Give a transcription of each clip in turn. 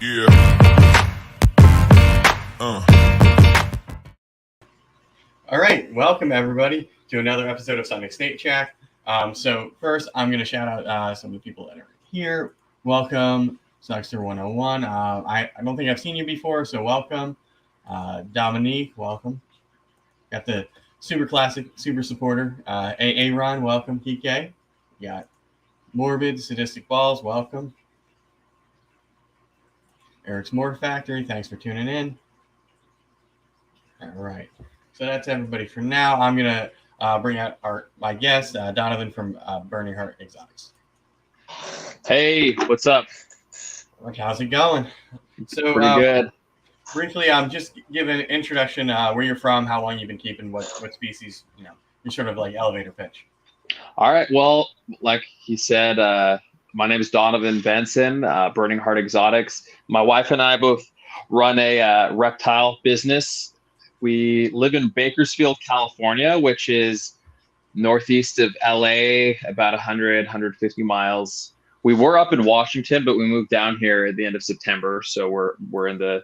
Yeah. All right, welcome everybody to another episode of Sonic Snake Chat. So first, I'm going to shout out some of the people that are here. Welcome, Snuckster 101. I don't think I've seen you before, so welcome. Dominique, welcome. Got the super classic, super supporter. Aaron, welcome. TK. We got Morbid, Sadistic Balls, welcome. Eric's Morph Factory, thanks for tuning in. All right, so that's everybody for now. I'm gonna bring out my guest, Donovan from Burning Heart Exotics. Hey, what's up? How's it going? So pretty good. Briefly, just give an introduction, where you're from, how long you've been keeping, what species, your sort of like elevator pitch. All right. Well, like he said, my name is Donovan Benson, Burning Heart Exotics. My wife and I both run a reptile business. We live in Bakersfield, California, which is northeast of LA, about 150 miles. We were up in Washington, but we moved down here at the end of September. So we're in the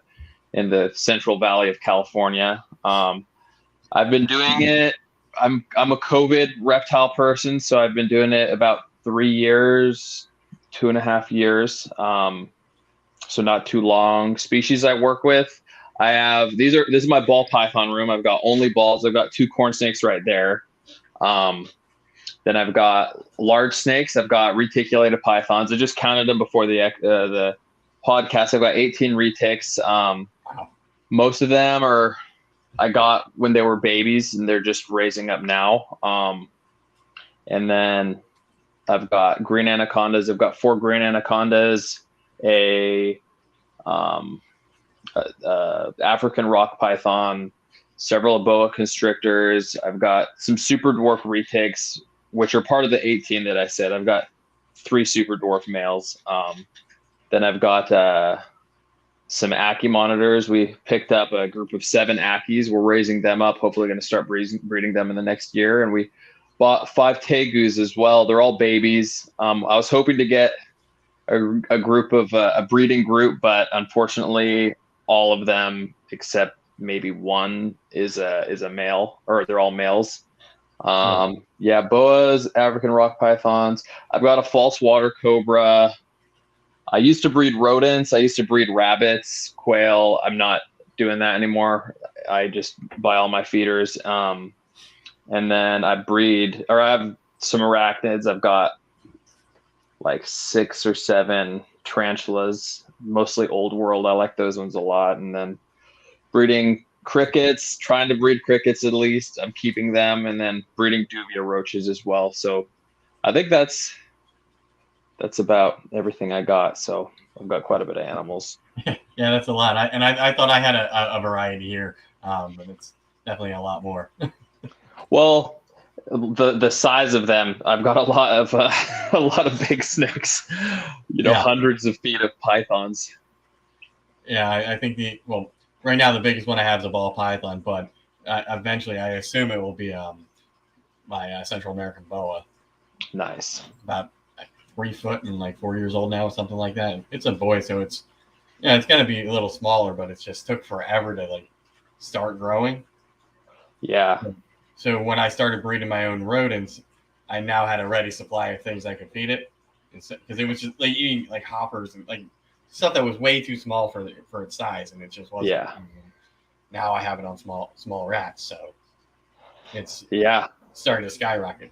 Central Valley of California. I've been doing it. I'm a COVID reptile person, so I've been doing it about 3 years, 2.5 years. So not too long. Species I work with, I have this is my ball python room. I've got only balls. I've got 2 corn snakes right there. Then I've got large snakes. I've got reticulated pythons. I just counted them before the podcast. I've got 18 retics. Most of them I got when they were babies, and they're just raising up now. And then I've got green anacondas. I've got 4 green anacondas, a African rock python, several boa constrictors. I've got some super dwarf retics, which are part of the 18 that I said. I've got 3 super dwarf males. Then I've got some Ackie monitors. We picked up a group of 7 Ackies. We're raising them up. Hopefully going to start breeding them in the next year. And we bought 5 Tegus as well. They're all babies. I was hoping to get a group of a breeding group, but unfortunately all of them except maybe one is a male, or they're all males. Yeah, boas, African rock pythons. I've got a false water cobra. I used to breed rodents. I used to breed rabbits, quail. I'm not doing that anymore. I just buy all my feeders. And then I have some arachnids. I've got like 6 or 7 tarantulas, mostly old world. I like those ones a lot. And then breeding crickets, trying to breed crickets at least. I'm keeping them, and then breeding duvia roaches as well. So I think that's about everything I got. So I've got quite a bit of animals. Yeah, that's a lot. I thought I had a variety here, but it's definitely a lot more. Well, the size of them, I've got a lot of big snakes. Hundreds of feet of pythons. Yeah, I think right now the biggest one I have is a ball python, but eventually I assume it will be my Central American boa. Nice. About 3 foot and like 4 years old now, something like that. It's a boy, so it's going to be a little smaller, but it just took forever to like start growing. Yeah. So when I started breeding my own rodents, I now had a ready supply of things I could feed it, because it was just like eating like hoppers and like stuff that was way too small for its size, and it just wasn't. Yeah. Now I have it on small rats, so it's starting to skyrocket.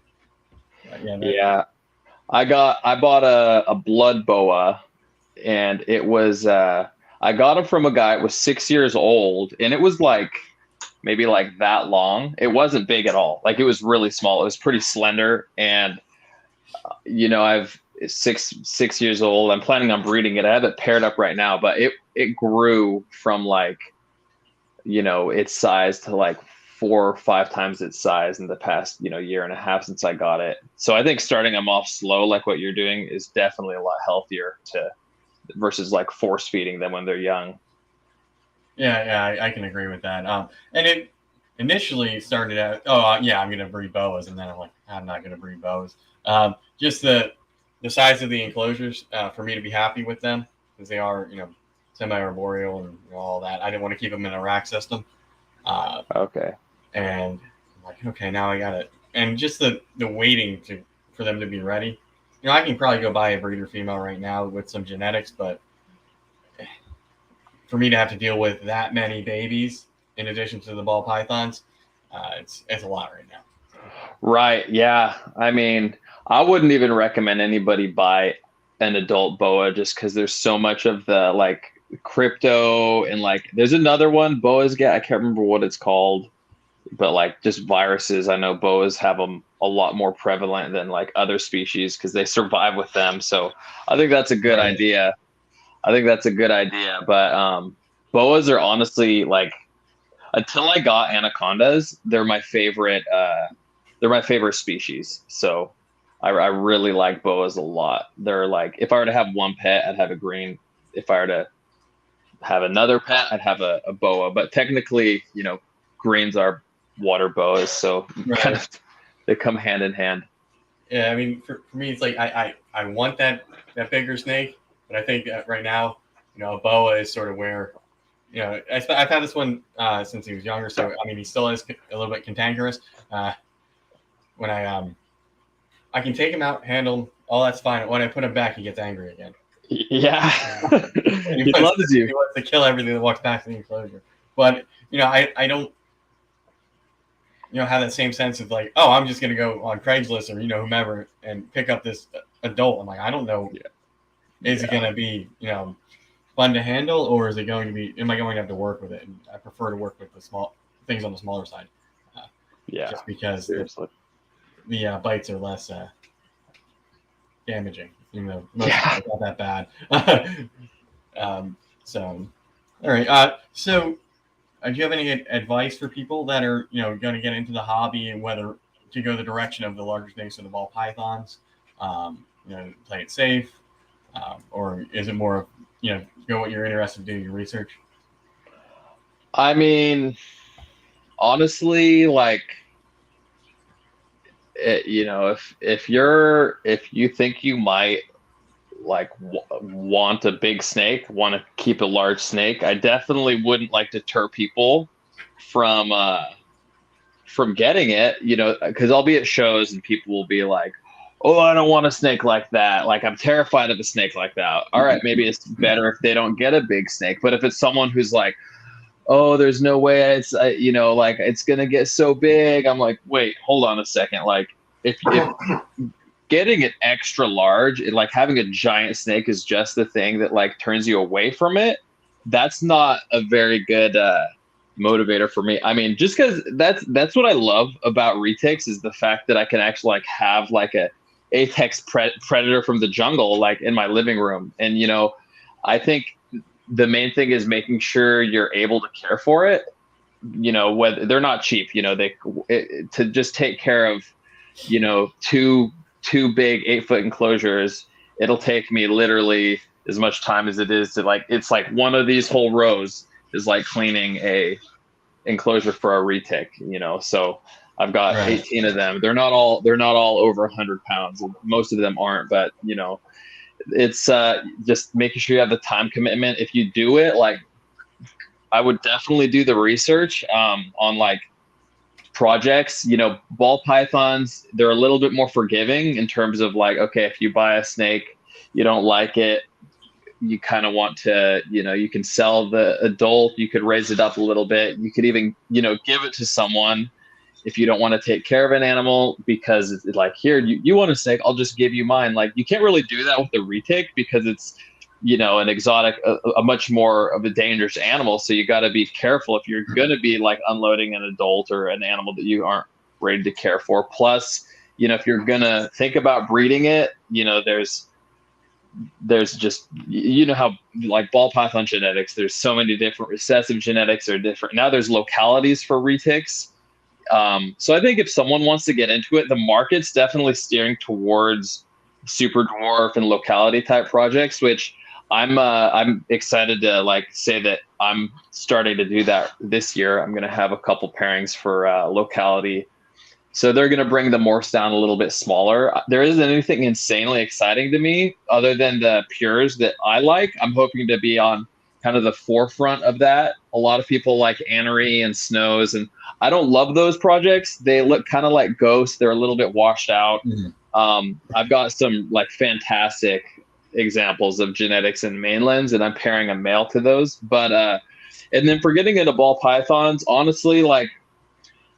Yeah. I bought a blood boa, and it was I got it from a guy. It was 6 years old, and it was like maybe like that long. It wasn't big at all. Like, it was really small. It was pretty slender, and I've 6 years old. I'm planning on breeding it. I have it paired up right now, but it grew from like its size to like 4 or 5 times its size in the past, 1.5 years since I got it. So I think starting them off slow, like what you're doing, is definitely a lot healthier versus like force feeding them when they're young. Yeah, I can agree with that. And it initially started out, I'm going to breed boas, and then I'm like, I'm not going to breed boas. Just the size of the enclosures for me to be happy with them, because they are, semi-arboreal and all that. I didn't want to keep them in a rack system. Okay. And I'm like, okay, now I got it. And just the waiting for them to be ready. I can probably go buy a breeder female right now with some genetics, but for me to have to deal with that many babies in addition to the ball pythons, it's a lot right now. Right. Yeah. I mean, I wouldn't even recommend anybody buy an adult boa just because there's so much of the like crypto and like there's another one boas get. I can't remember what it's called, but like just viruses. I know boas have them a lot more prevalent than like other species because they survive with them. So I think that's a good idea. But boas are honestly like until I got anacondas, they're my favorite. They're my favorite species. So I really like boas a lot. They're like if I were to have one pet, I'd have a green. If I were to have another pet, I'd have a boa. But technically, greens are water boas, so kind of they come hand in hand. Yeah, I mean, for me, it's like I want that bigger snake, but I think that right now, a boa is sort of where, I've had this one since he was younger, so I mean, he still is a little bit cantankerous. When I can take him out, handle him, all that's fine. When I put him back, he gets angry again. Yeah, he loves you. He wants to kill everything that walks past the enclosure. But I don't. Have that same sense of like, oh, I'm just going to go on Craigslist or, whomever and pick up this adult. I'm like, I don't know. Is it going to be, fun to handle or is it going to be, am I going to have to work with it? And I prefer to work with the small things on the smaller side. Just because the bites are less damaging, even though most of it's not that bad. So, all right. So, do you have any advice for people that are, going to get into the hobby and whether to go the direction of the larger snakes or the ball pythons? Play it safe, or is it more, go what you're interested in, do your research? I mean, honestly, like, if you think you might like want a big snake, want to keep a large snake, I definitely wouldn't like deter people from getting it, because I'll be at shows and people will be like, oh, I don't want a snake like that. Like, I'm terrified of a snake like that. All right, maybe it's better if they don't get a big snake. But if it's someone who's like, oh, there's no way it's, like it's going to get so big. I'm like, wait, hold on a second. Like if getting it extra large, like having a giant snake is just the thing that like turns you away from it. That's not a very good motivator for me. I mean, just because that's what I love about retakes is the fact that I can actually like have like a apex predator from the jungle like in my living room. And I think the main thing is making sure you're able to care for it. Whether they're not cheap, to just take care of, two big 8-foot enclosures, it'll take me literally as much time as it is to like, it's like one of these whole rows is like cleaning a enclosure for a retake, so I've got 18 of them. They're not all over 100 pounds. Most of them aren't, but it's just making sure you have the time commitment. If you do it, like I would definitely do the research on like projects. Ball pythons, they're a little bit more forgiving in terms of like, okay, if you buy a snake, you don't like it, you kind of want to, you can sell the adult, you could raise it up a little bit. You could even, give it to someone if you don't want to take care of an animal because it's like, here, you want a snake, I'll just give you mine. Like you can't really do that with the retake because it's, an exotic, a much more of a dangerous animal. So you got to be careful if you're going to be like unloading an adult or an animal that you aren't ready to care for. Plus, if you're going to think about breeding it, there's just, how like ball python genetics, there's so many different recessive genetics are different. Now there's localities for retakes. So I think if someone wants to get into it, the market's definitely steering towards super dwarf and locality type projects, which I'm excited to like say that I'm starting to do that this year. I'm going to have a couple pairings for locality. So they're going to bring the morphs down a little bit smaller. There isn't anything insanely exciting to me other than the pures that I like. I'm hoping to be on kind of the forefront of that. A lot of people like Anery and Snows, and I don't love those projects. They look kind of like ghosts. They're a little bit washed out. I've got some like fantastic examples of genetics in mainlands, and I'm pairing a male to those. But and then for getting into ball pythons, honestly, like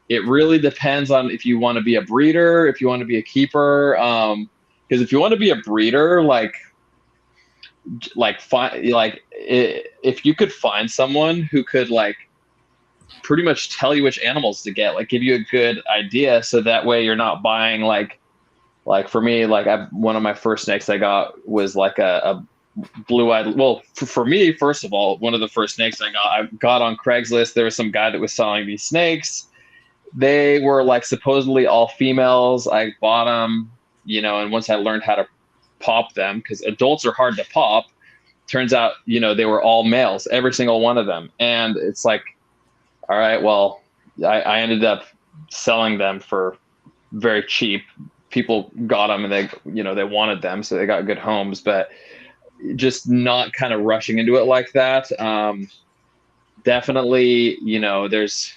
it really depends on if you want to be a breeder, if you want to be a keeper. Because if you want to be a breeder, if you could find someone who could like pretty much tell you which animals to get, like give you a good idea, so that way you're not buying like for me, like one of my first snakes I got was like a blue-eyed. Well, for me, first of all, one of the first snakes I got on Craigslist. There was some guy that was selling these snakes. They were like supposedly all females. I bought them, and once I learned how to pop them, because adults are hard to pop, turns out, they were all males, every single one of them. And it's like, all right, well, I ended up selling them for very cheap. People got them and they wanted them, so they got good homes, but just not kind of rushing into it like that. Definitely, there's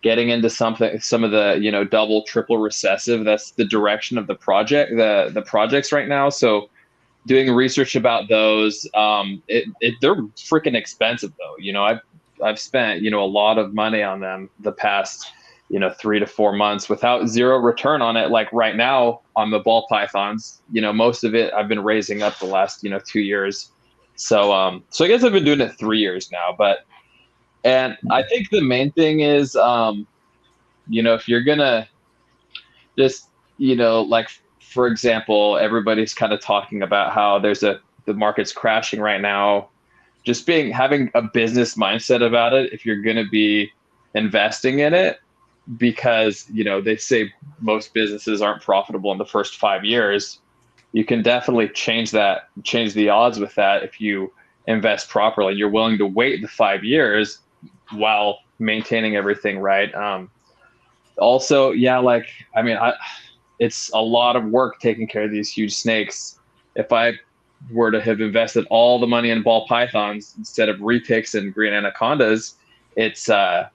getting into some of the, double, triple recessive. That's the direction of the project, the projects right now. So doing research about those, they're freaking expensive though. I've spent, a lot of money on them the past, 3 to 4 months without zero return on it. Like right now on the ball pythons, most of it I've been raising up the last, 2 years. So I guess I've been doing it 3 years now, and I think the main thing is, if you're gonna just, like, for example, everybody's kind of talking about how the market's crashing right now. Just having a business mindset about it, if you're gonna be investing in it, because, they say most businesses aren't profitable in the first 5 years. You can definitely change the odds with that if you invest properly. You're willing to wait the 5 years while maintaining everything right. Also, yeah, it's a lot of work taking care of these huge snakes. If I were to have invested all the money in ball pythons instead of retics and green anacondas, I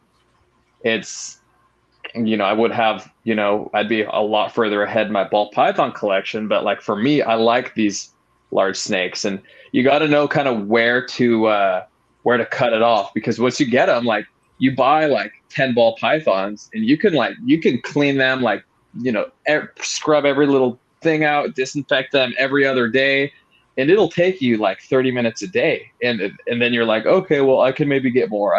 would have, I'd be a lot further ahead in my ball python collection. But like for me, I like these large snakes, and you got to know kind of where to cut it off, because once you get them, like you buy like 10 ball pythons and you can clean them, like, scrub every little thing out, disinfect them every other day, and it'll take you like 30 minutes a day. And then you're like, okay, well, I can maybe get more.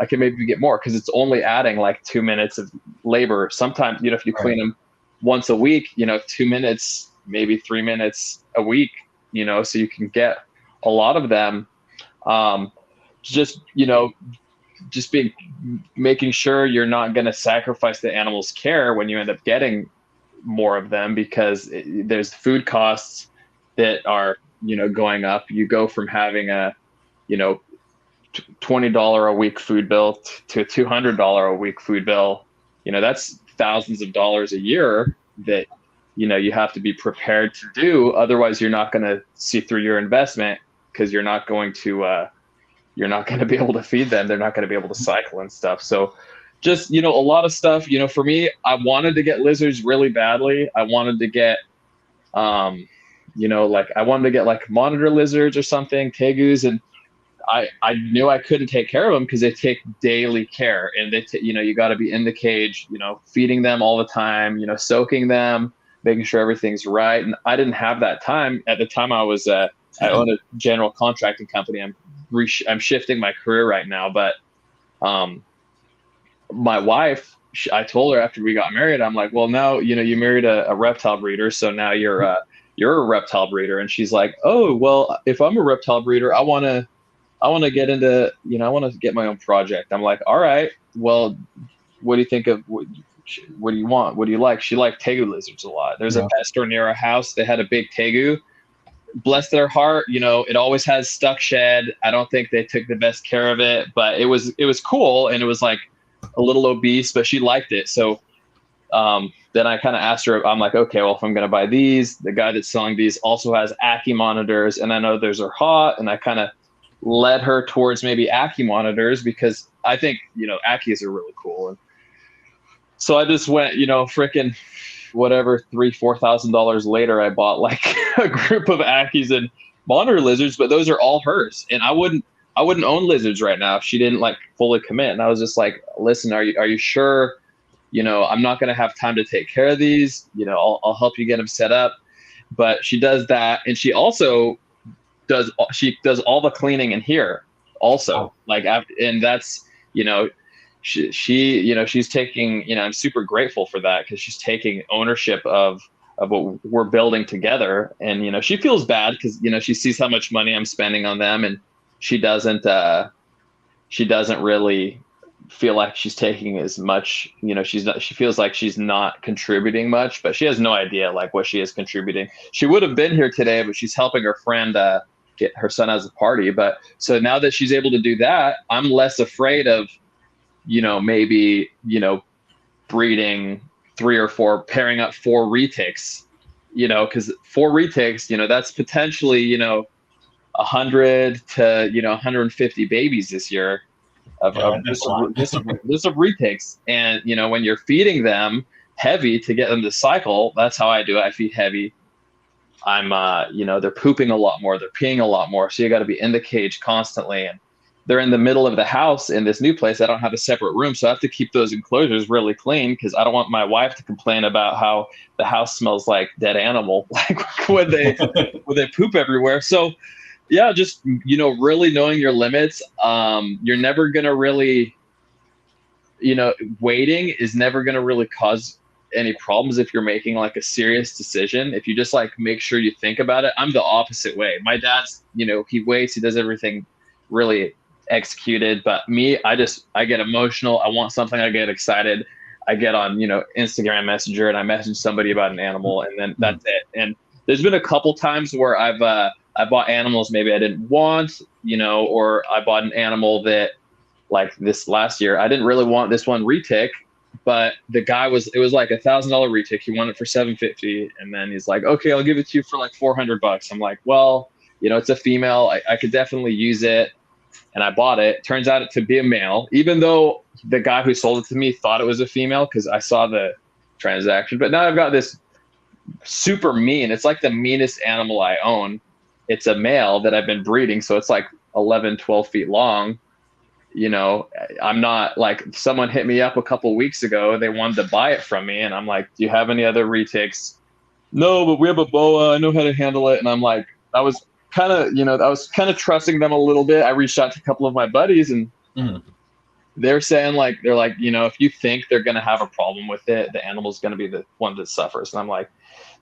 Because it's only adding like 2 minutes of labor. Sometimes, if you clean them once a week, 2 minutes, maybe 3 minutes a week, so you can get a lot of them. Making sure you're not going to sacrifice the animal's care when you end up getting more of them, because there's food costs that are, going up. You go from having a, $20 a week food bill to a $200 a week food bill. That's thousands of dollars a year that, you have to be prepared to do. Otherwise, you're not going to see through your investment, because you're not going to be able to feed them. They're not going to be able to cycle and stuff. So just, a lot of stuff, for me, I wanted to get lizards really badly. I wanted to get, I wanted to get like monitor lizards or something, tegus, and I knew I couldn't take care of them because they take daily care, and you got to be in the cage, feeding them all the time, soaking them, making sure everything's right. And I didn't have that time at the time. I own a general contracting company. I'm shifting my career right now, but my wife, I told her after we got married, I'm like, well, now you married a reptile breeder, so now you're a reptile breeder. And she's like, oh, well, if I'm a reptile breeder, I want to get into, I want to get my own project. I'm like, all right, well, what do you think of, what do you want? What do you like? She liked tegu lizards a lot. There's a pet store near our house. They had a big tegu. Bless their heart, it always has stuck shed. I don't think they took the best care of it, but it was cool, and it was like a little obese, but she liked it. So then I kind of asked her, I'm like, okay, well, if I'm going to buy these, the guy that's selling these also has Ackie monitors, and I know those are hot, and I kind of led her towards maybe Ackie monitors, because I think, Ackies are really cool. And so I just went, freaking whatever, $3,000-$4,000 later, I bought like a group of Ackies and monitor lizards, but those are all hers. And I wouldn't own lizards right now if she didn't like fully commit. And I was just like, listen, are you sure? I'm not going to have time to take care of these. I'll help you get them set up. But she does that. And she also does all the cleaning in here also. And that's, she's taking, I'm super grateful for that, because she's taking ownership of what we're building together. And, she feels bad because, she sees how much money I'm spending on them, and she doesn't really feel like she's taking as much, she feels like she's not contributing much, but she has no idea like what she is contributing. She would have been here today, but she's helping her friend, get her son as a party. But so now that she's able to do that, I'm less afraid of, maybe, breeding 3 or 4, pairing up 4 retics, because 4 retics, that's potentially, 100 to 150 babies this year of retics. And when you're feeding them heavy to get them to cycle, that's how I do it. I feed heavy. I'm they're pooping a lot more, they're peeing a lot more, so you got to be in the cage constantly. And they're in the middle of the house in this new place. I don't have a separate room, so I have to keep those enclosures really clean, because I don't want my wife to complain about how the house smells like dead animal, like when they poop everywhere. So yeah, just really knowing your limits. You're never gonna really, waiting is never gonna really cause any problems if you're making like a serious decision. If you just like make sure you think about it. I'm the opposite way. My dad's, he waits, he does everything really executed, but me, I get emotional. I want something, I get excited, I get on Instagram Messenger and I message somebody about an animal, and then that's it. And there's been a couple times where I bought animals maybe I didn't want, or I bought an animal that, like this last year, I didn't really want this one retic, but the guy it was like $1,000 retic. He wanted it for $750, and then he's like, okay, I'll give it to you for like $400. I'm like, well, it's a female. I could definitely use it. And I bought it. Turns out to be a male, even though the guy who sold it to me thought it was a female, because I saw the transaction. But now I've got this super mean. It's like the meanest animal I own. It's a male that I've been breeding. So it's like 11, 12 feet long. I'm not like, someone hit me up a couple weeks ago. They wanted to buy it from me. And I'm like, do you have any other retics? No, but we have a boa. I know how to handle it. And I'm like, I was kind of trusting them a little bit. I reached out to a couple of my buddies, and they're saying they're like, if you think they're going to have a problem with it, the animal's going to be the one that suffers. And I'm like,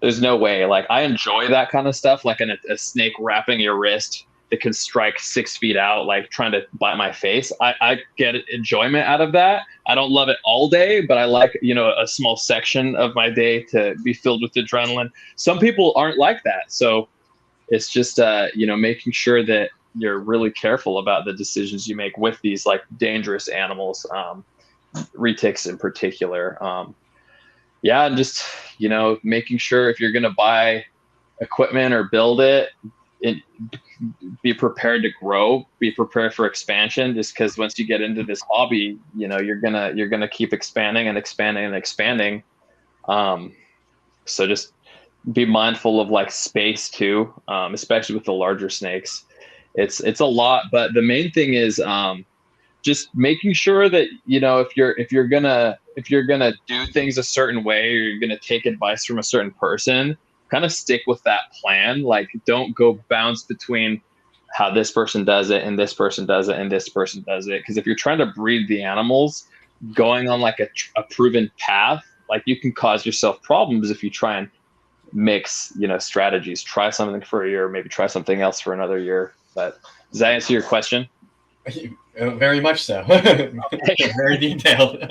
there's no way. Like, I enjoy that kind of stuff, like a snake wrapping your wrist that can strike 6 feet out, like trying to bite my face. I get enjoyment out of that. I don't love it all day, but I like, a small section of my day to be filled with adrenaline. Some people aren't like that. So it's just, making sure that you're really careful about the decisions you make with these like dangerous animals, retics in particular. And just, making sure if you're going to buy equipment or build it, be prepared to grow, be prepared for expansion, just because once you get into this hobby, you're gonna keep expanding and expanding and expanding. So just be mindful of like space too, especially with the larger snakes. It's a lot, but the main thing is just making sure that if you're gonna do things a certain way, or you're gonna take advice from a certain person, kind of stick with that plan. Like, don't go bounce between how this person does it and this person does it and this person does it. Because if you're trying to breed the animals, going on like a proven path, like you can cause yourself problems if you try and mix, strategies. Try something for a year, maybe try something else for another year. But does that answer your question? Very much so. Very detailed.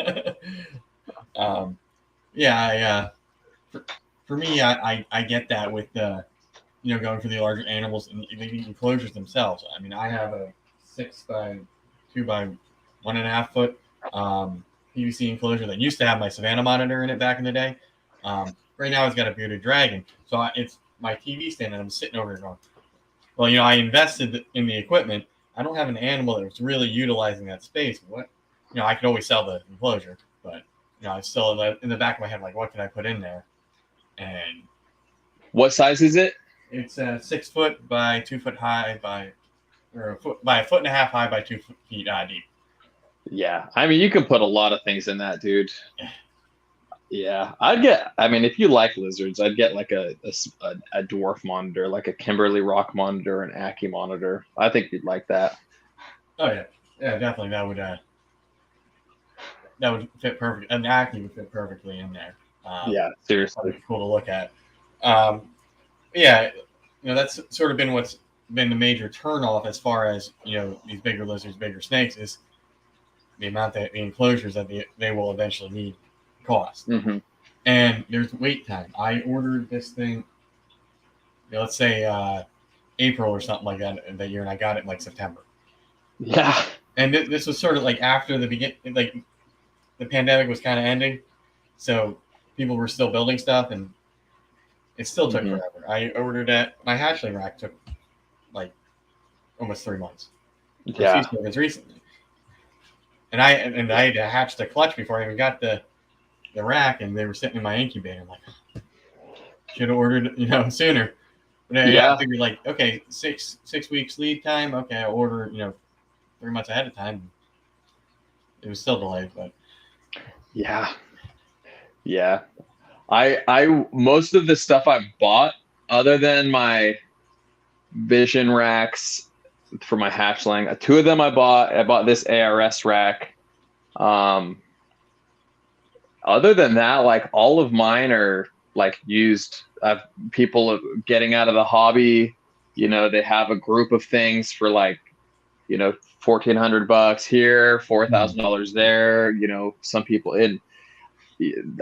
For me, I get that with the, going for the larger animals and the enclosures themselves. I mean, I have a 6 by 2 by 1.5 foot PVC enclosure that used to have my Savannah monitor in it back in the day. Right now, it's got a bearded dragon. So it's my TV stand, and I'm sitting over here going, well, I invested in the equipment. I don't have an animal that was really utilizing that space. What, I could always sell the enclosure, but it's still in the back of my head, like, what can I put in there? And what size is it? it's 6 foot by 2 foot high or a foot and a half high by 2 feet deep. Yeah, I mean, you can put a lot of things in that, dude. Yeah, if you like lizards, I'd get like a dwarf monitor, like a Kimberly rock monitor, an Ackie monitor. I think you'd like that. Oh yeah, definitely. That would fit perfect. An Ackie would fit perfectly in there. Yeah, seriously, cool to look at. Yeah, that's sort of been what's been the major turnoff as far as these bigger lizards, bigger snakes, is the amount that the enclosures that they will eventually need cost. Mm-hmm. And there's wait time. I ordered this thing, let's say April or something like that year, and I got it in like September. Yeah. And this was sort of like after the beginning, like the pandemic was kind of ending, so people were still building stuff, and it still took forever. I ordered it. My hatchling rack took like almost 3 months. Yeah. It's recently, and I had to hatch the clutch before I even got the rack, and they were sitting in my incubator. I'm like, should have ordered sooner. But I figured like, okay, six weeks lead time. Okay, I order 3 months ahead of time. It was still delayed, but yeah. I most of the stuff I bought, other than my vision racks for my hatchling, 2 of them I bought this ARS rack. Other than that, like all of mine are like used. People getting out of the hobby, they have a group of things for like, $1,400 here, $4,000 there. Some people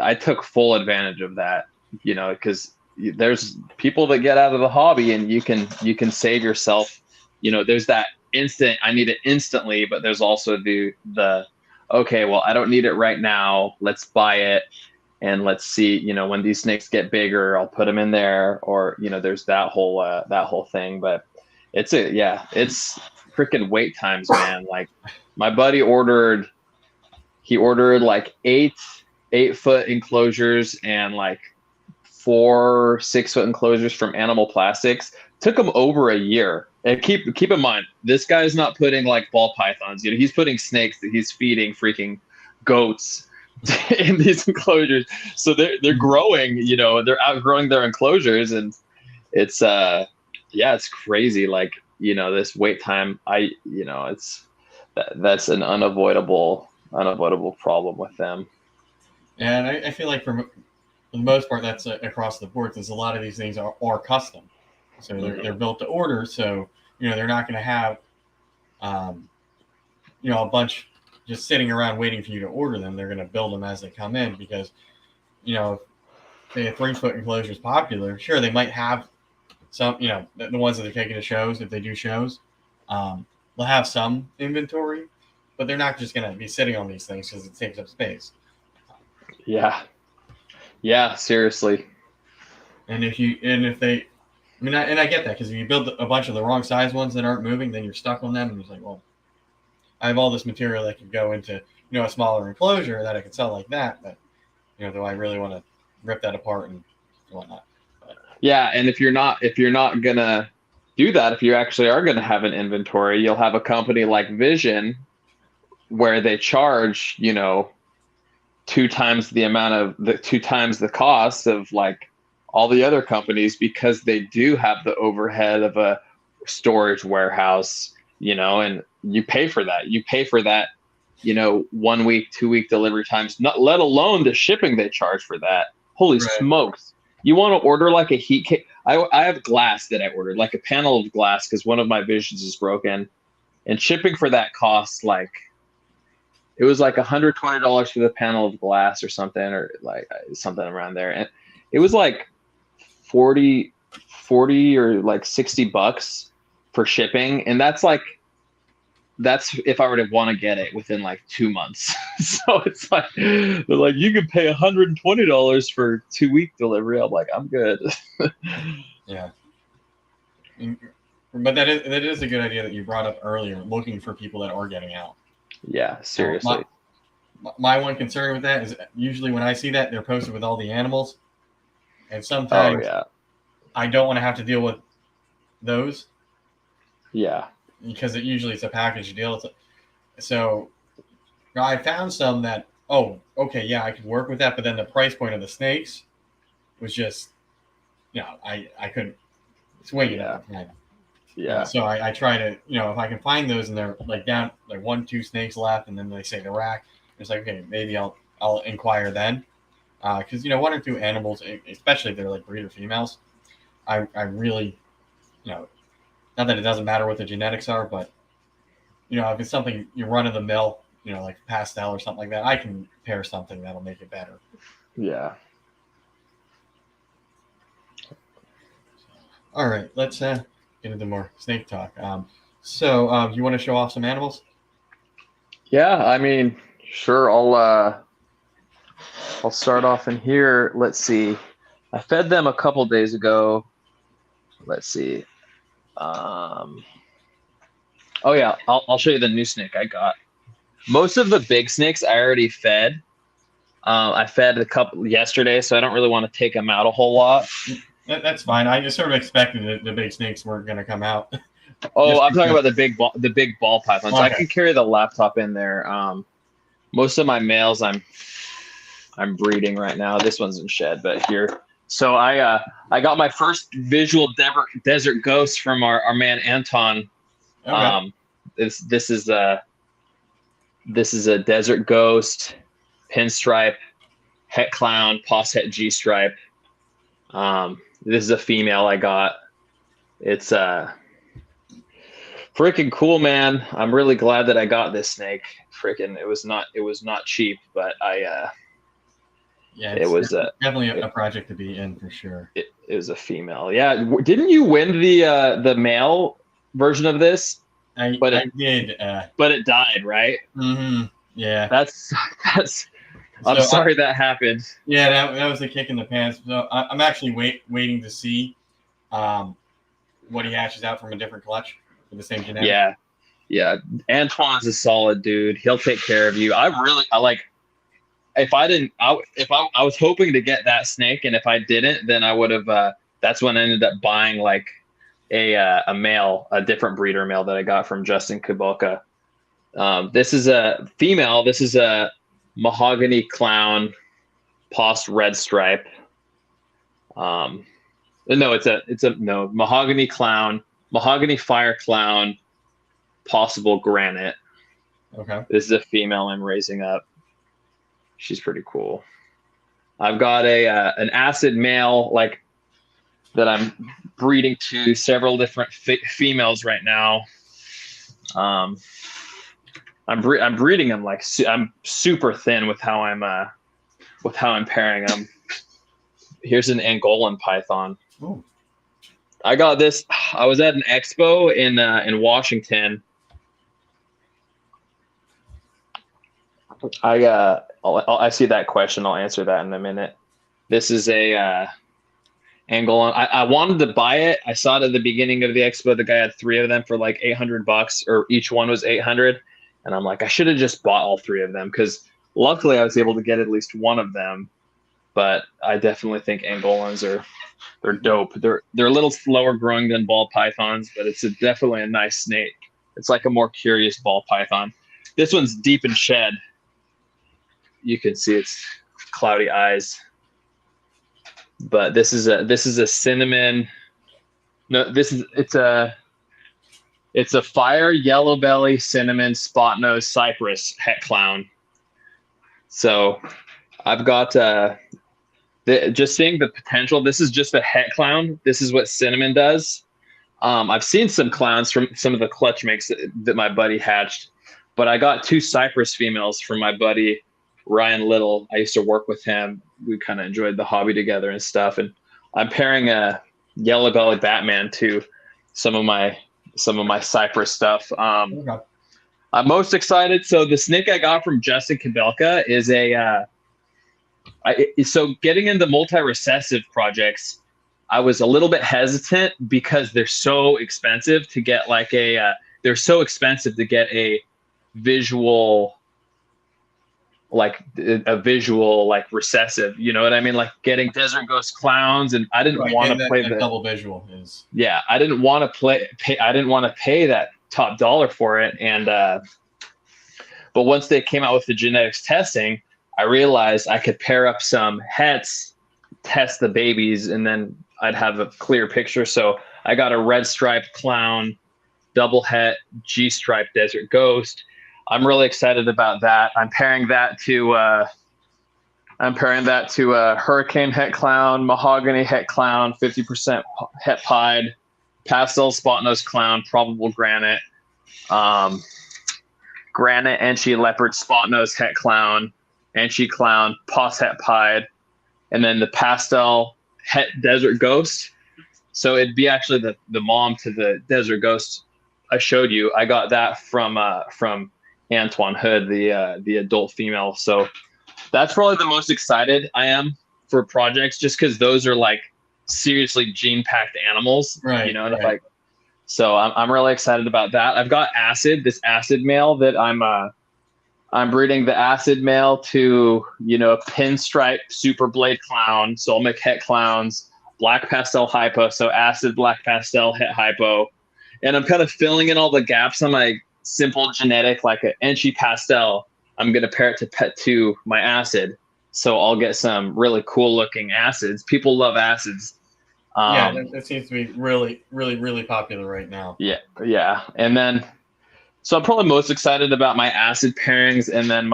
I took full advantage of that, because there's people that get out of the hobby, and you can save yourself. There's that instant, I need it instantly, but there's also the okay, well, I don't need it right now. Let's buy it, and let's see. When these snakes get bigger, I'll put them in there, or there's that whole thing. But it's freaking wait times, man. Like my buddy ordered like 8-foot enclosures and like 4 6-foot enclosures from Animal Plastics. Took him over a year. And keep in mind, this guy's not putting like ball pythons. He's putting snakes that he's feeding freaking goats in these enclosures. So they're growing. They're outgrowing their enclosures, and it's it's crazy. Like this wait time. That's an unavoidable problem with them. And I feel like for the most part, that's across the board, because a lot of these things are custom. So they're built to order. So, they're not going to have, a bunch just sitting around waiting for you to order them. They're going to build them as they come in, because, say a 3-foot enclosure is popular. Sure, they might have some, the ones that they're taking to shows, if they do shows, they'll have some inventory, but they're not just going to be sitting on these things because it takes up space. Yeah, seriously. And I get that, because if you build a bunch of the wrong size ones that aren't moving, then you're stuck on them, and it's like, well, I have all this material that could go into a smaller enclosure that I could sell like that, but do I really want to rip that apart and whatnot? Yeah, and if you're not gonna do that, if you actually are gonna have an inventory, you'll have a company like Vision where they charge 2 times the cost of like all the other companies, because they do have the overhead of a storage warehouse, and you pay for that. 1 week, 2 week delivery times, not let alone the shipping they charge for that. Holy smokes. You want to order like a heat cake? I have glass that I ordered, like a panel of glass, because one of my Visions is broken, and shipping for that costs like, it was like $120 for the panel of glass or something, or like something around there. And it was like 40 or like $60 for shipping. And that's if I were to want to get it within like 2 months. So it's like, they're like, you could pay $120 for 2-week delivery. I'm like, I'm good. Yeah. But that is a good idea that you brought up earlier, looking for people that are getting out. Yeah, seriously. My one concern with that is usually when I see that, they're posted with all the animals. And sometimes I don't want to have to deal with those. Yeah. Because usually it's a package deal. So I found some that, oh, okay, yeah, I could work with that. But then the price point of the snakes was just, I couldn't swing it. Yeah. So I try to, if I can find those and they're like down, like 1-2 snakes left, and then they say the rack, it's like, okay, maybe I'll inquire then. Because, 1 or 2 animals, especially if they're like breeder females, I really, not that it doesn't matter what the genetics are, but, if it's something you run of the mill, like pastel or something like that, I can pair something that'll make it better. Yeah. All right, let's get into more snake talk. So you want to show off some animals? Yeah, I mean, sure. I'll start off in here. Let's see. I fed them a couple days ago. Let's see. Oh yeah, I'll show you the new snake I got. Most of the big snakes I already fed. I fed a couple yesterday, so I don't really want to take them out a whole lot. That's fine. I just sort of expected that the big snakes weren't going to come out. Oh, I'm talking about the big ball pythons. Okay. I can carry the laptop in there. Most of my males I'm breeding right now. This one's in shed, but here. So I got my first visual desert ghost from our man Anton. Okay. This is a desert ghost, pinstripe, het clown, pos het G stripe. This is a female I got. It's freaking cool, man. I'm really glad that I got this snake. Freaking, it was not cheap, but it was definitely a project to be in for sure. It was a female. Yeah, didn't you win the male version of this? I did. But it died, right? Mm-hmm. Yeah. That's. I'm sorry that happened. Yeah, that was a kick in the pants. So I'm actually waiting to see what he hatches out from a different clutch with the same genetic. Yeah. Antoine's a solid dude. He'll take care of you. I like. If I was hoping to get that snake, and if I didn't, then I would have. That's when I ended up buying like a male, a different breeder male that I got from Justin Kubalka. This is a female. This is a mahogany clown, pos red stripe. No, mahogany clown, mahogany fire clown, possible granite. Okay. This is a female I'm raising up. She's pretty cool. I've got an acid male like that I'm breeding to several different females right now. I'm breeding them like I'm super thin with how I'm pairing them. Here's an Angolan python. Ooh. I got this. I was at an expo in Washington. I see that question. I'll answer that in a minute. This is a Angolan. I wanted to buy it. I saw it at the beginning of the expo. The guy had 3 of them for like $800, or each one was 800. And I'm like, I should have just bought all 3 of them, because luckily I was able to get at least one of them. But I definitely think Angolans they're dope. They're a little slower growing than ball pythons, but it's definitely a nice snake. It's like a more curious ball python. This one's deep in shed. You can see its cloudy eyes. But this is a cinnamon. No, it's a fire yellow belly cinnamon spot nose cypress het clown. So I've got just seeing the potential. This is just a het clown. This is what cinnamon does. I've seen some clowns from some of the clutch makes that my buddy hatched, but I got 2 cypress females from my buddy Ryan Little. I used to work with him. We kind of enjoyed the hobby together and stuff. And I'm pairing a yellow belly Batman to some of my cypress stuff. Okay. I'm most excited. So the snake I got from Justin Kabelka is so getting into multi-recessive projects, I was a little bit hesitant because they're so expensive to get like they're so expensive to get a visual like recessive, you know what I mean? Like getting desert ghost clowns, and I didn't want to play that the double visual is. Yeah, I didn't want to I didn't want to pay that top dollar for it. And but once they came out with the genetics testing, I realized I could pair up some hets, test the babies, and then I'd have a clear picture. So I got a red striped clown, double het, G striped desert ghost. I'm really excited about that. I'm pairing that to hurricane het clown, mahogany het clown, 50% het pied, pastel spot nose clown, probable granite, granite Enchi leopard spot nose het clown, Enchi clown, pos het pied, and then the pastel het desert ghost. So it'd be actually the mom to the desert ghost I showed you. I got that from Antoine Hood, the adult female. So that's probably the most excited I am for projects, just because those are like seriously gene-packed animals, right? You know, and right. So I'm really excited about that. I've got this acid male that I'm breeding the acid male to, you know, pinstripe super blade clown, Solmic het clowns, black pastel hypo, so acid black pastel het hypo, and I'm kind of filling in all the gaps on my simple genetic, like an Enchi pastel. I'm going to pair it to pet 2, my acid. So I'll get some really cool looking acids. People love acids. That seems to be really, really, really popular right now. Yeah. And then, so I'm probably most excited about my acid pairings, and then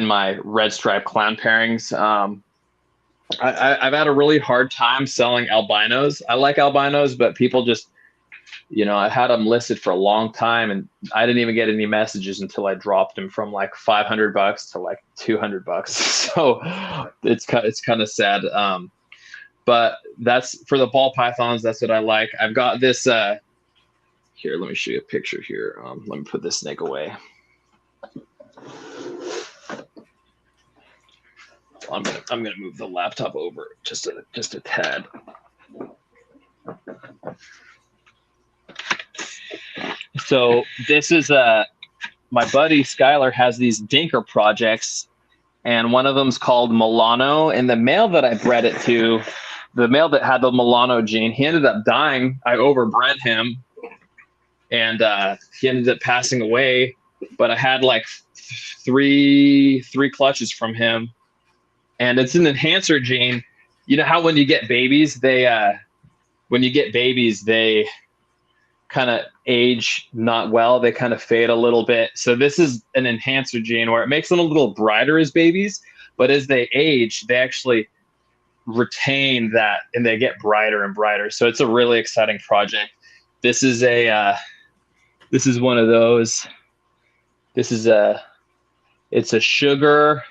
my red stripe clown pairings. I've had a really hard time selling albinos. I like albinos, but people just, you know, I had them listed for a long time, and I didn't even get any messages until I dropped them from like $500 to like $200. So it's kind of sad. But that's for the ball pythons. That's what I like. I've got this. Here, let me show you a picture here. Let me put this snake away. I'm gonna move the laptop over just a tad. So this is my buddy Skylar has these dinker projects, and one of them's called Milano. And the male that I bred it to, the male that had the Milano gene, he ended up dying. I overbred him, and he ended up passing away. But I had like three clutches from him, and it's an enhancer gene. You know how when you get babies, they kind of age not well. They kind of fade a little bit. So this is an enhancer gene where it makes them a little brighter as babies, but as they age, they actually retain that and they get brighter and brighter. So it's a really exciting project. This is one of those. It's a sugar.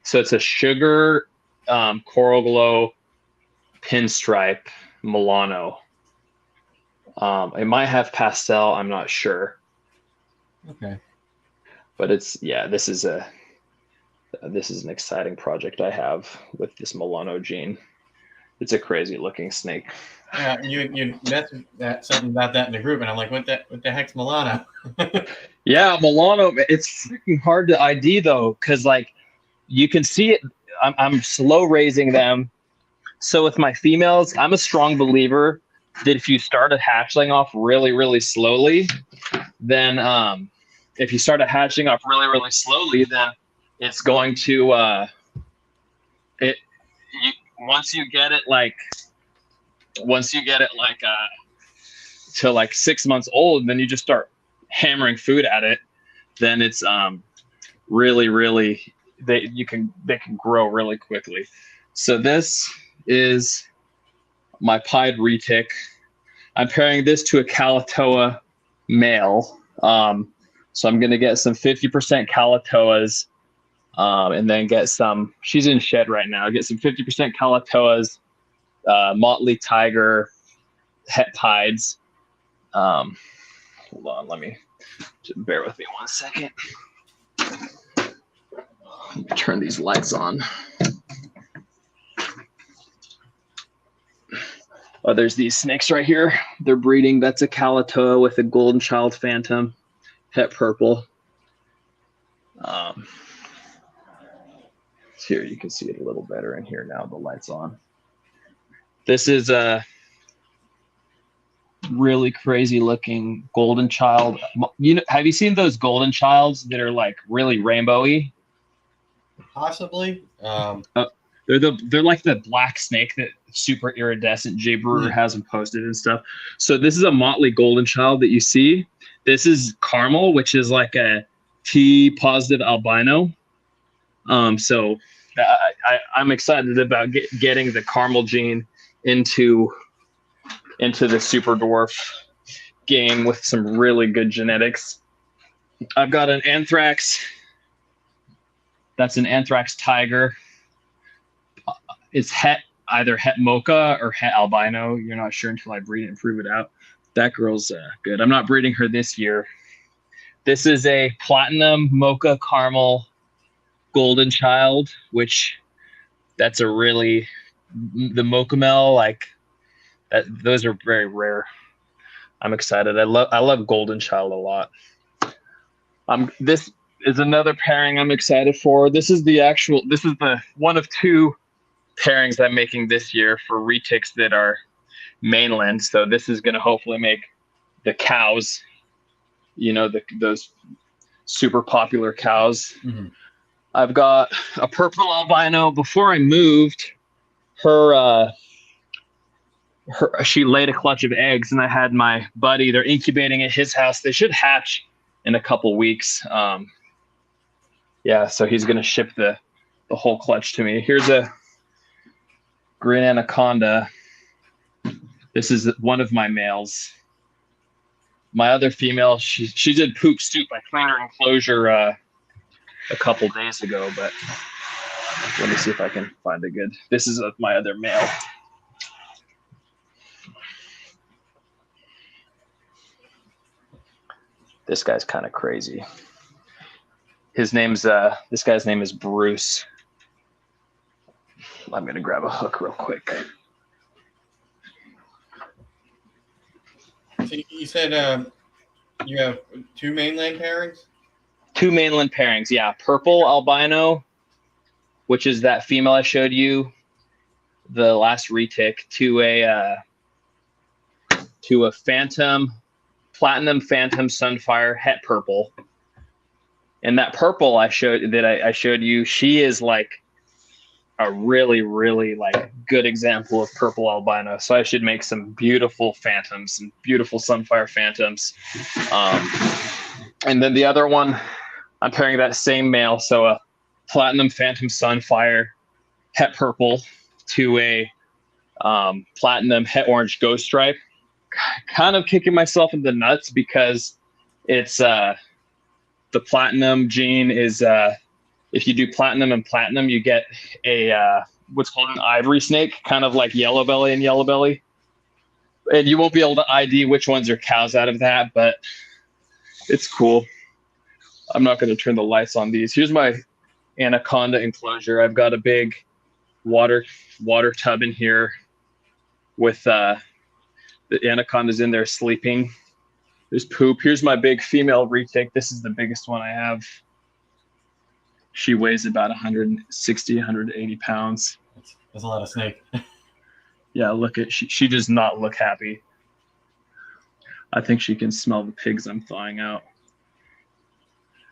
So it's a sugar coral glow pinstripe Milano. It might have pastel. I'm not sure. Okay. But this is an exciting project I have with this Milano gene. It's a crazy looking snake. Yeah, you mentioned something about that in the group, and I'm like, what the heck's Milano? Yeah, Milano. It's freaking hard to ID though, because like you can see it. I'm slow raising them. So with my females, I'm a strong believer that if you start a hatchling off really, really slowly, then if you start a hatching off really, really slowly, then it's going to once you get it to like 6 months old, and then you just start hammering food at it, then it's really they can grow really quickly. So this is my pied retic. I'm pairing this to a Calatoa male. So I'm going to get some 50% Calatoas, and then get some, she's in shed right now, get some 50% Calatoas, Motley Tiger, het pieds. Hold on, let me, just bear with me 1 second. Turn these lights on. Oh, there's these snakes right here. They're breeding. That's a Calatoa with a golden child phantom, het purple. Here you can see it a little better in here now. The light's on. This is a really crazy looking golden child. Have you seen those golden childs that are like really rainbowy? Possibly. They're like the black snake that super iridescent Jay Brewer has them posted and stuff. So this is a motley golden child that you see. This is caramel, which is like a T positive albino. So I'm excited about getting the caramel gene into the super dwarf game with some really good genetics. I've got an anthrax. That's an anthrax tiger. It's either het mocha or het albino. You're not sure until I breed it and prove it out. That girl's good. I'm not breeding her this year. This is a platinum mocha caramel golden child, which that's a really, the mocha mel, like that, those are very rare. I'm excited. I love golden child a lot. This is another pairing I'm excited for. This is the one of two pairings I'm making this year for retics that are mainland. So this is going to hopefully make the cows, those super popular cows. Mm-hmm. I've got a purple albino. Before I moved, she laid a clutch of eggs, and I had my buddy. They're incubating at his house. They should hatch in a couple weeks. So he's going to ship the whole clutch to me. Here's a green anaconda. This is one of my males. My other female, she did poop stoop. I cleaned her enclosure a couple days ago, but let me see if I can find a good. This is my other male. This guy's kind of crazy. This guy's name is Bruce. I'm going to grab a hook real quick. So you said you have two mainland pairings? Two mainland pairings, yeah. Purple albino, which is that female I showed you, the last retic, to a phantom, platinum phantom sunfire het purple. And that purple I showed you, she is like a really, really like good example of purple albino. So I should make some beautiful phantoms and beautiful sunfire phantoms. And then the other one, I'm pairing that same male. So a platinum phantom sunfire het purple to a platinum het orange ghost stripe. Kind of kicking myself in the nuts because it's the platinum gene is if you do platinum and platinum, you get a what's called an ivory snake, kind of like yellow belly and yellow belly. And you won't be able to ID which ones are cows out of that, but it's cool. I'm not going to turn the lights on these. Here's my anaconda enclosure. I've got a big water tub in here with the anacondas in there sleeping. There's poop. Here's my big female retic. This is the biggest one I have. She weighs about 160, 180 pounds. That's a lot of snake. Yeah, she does not look happy. I think she can smell the pigs I'm thawing out.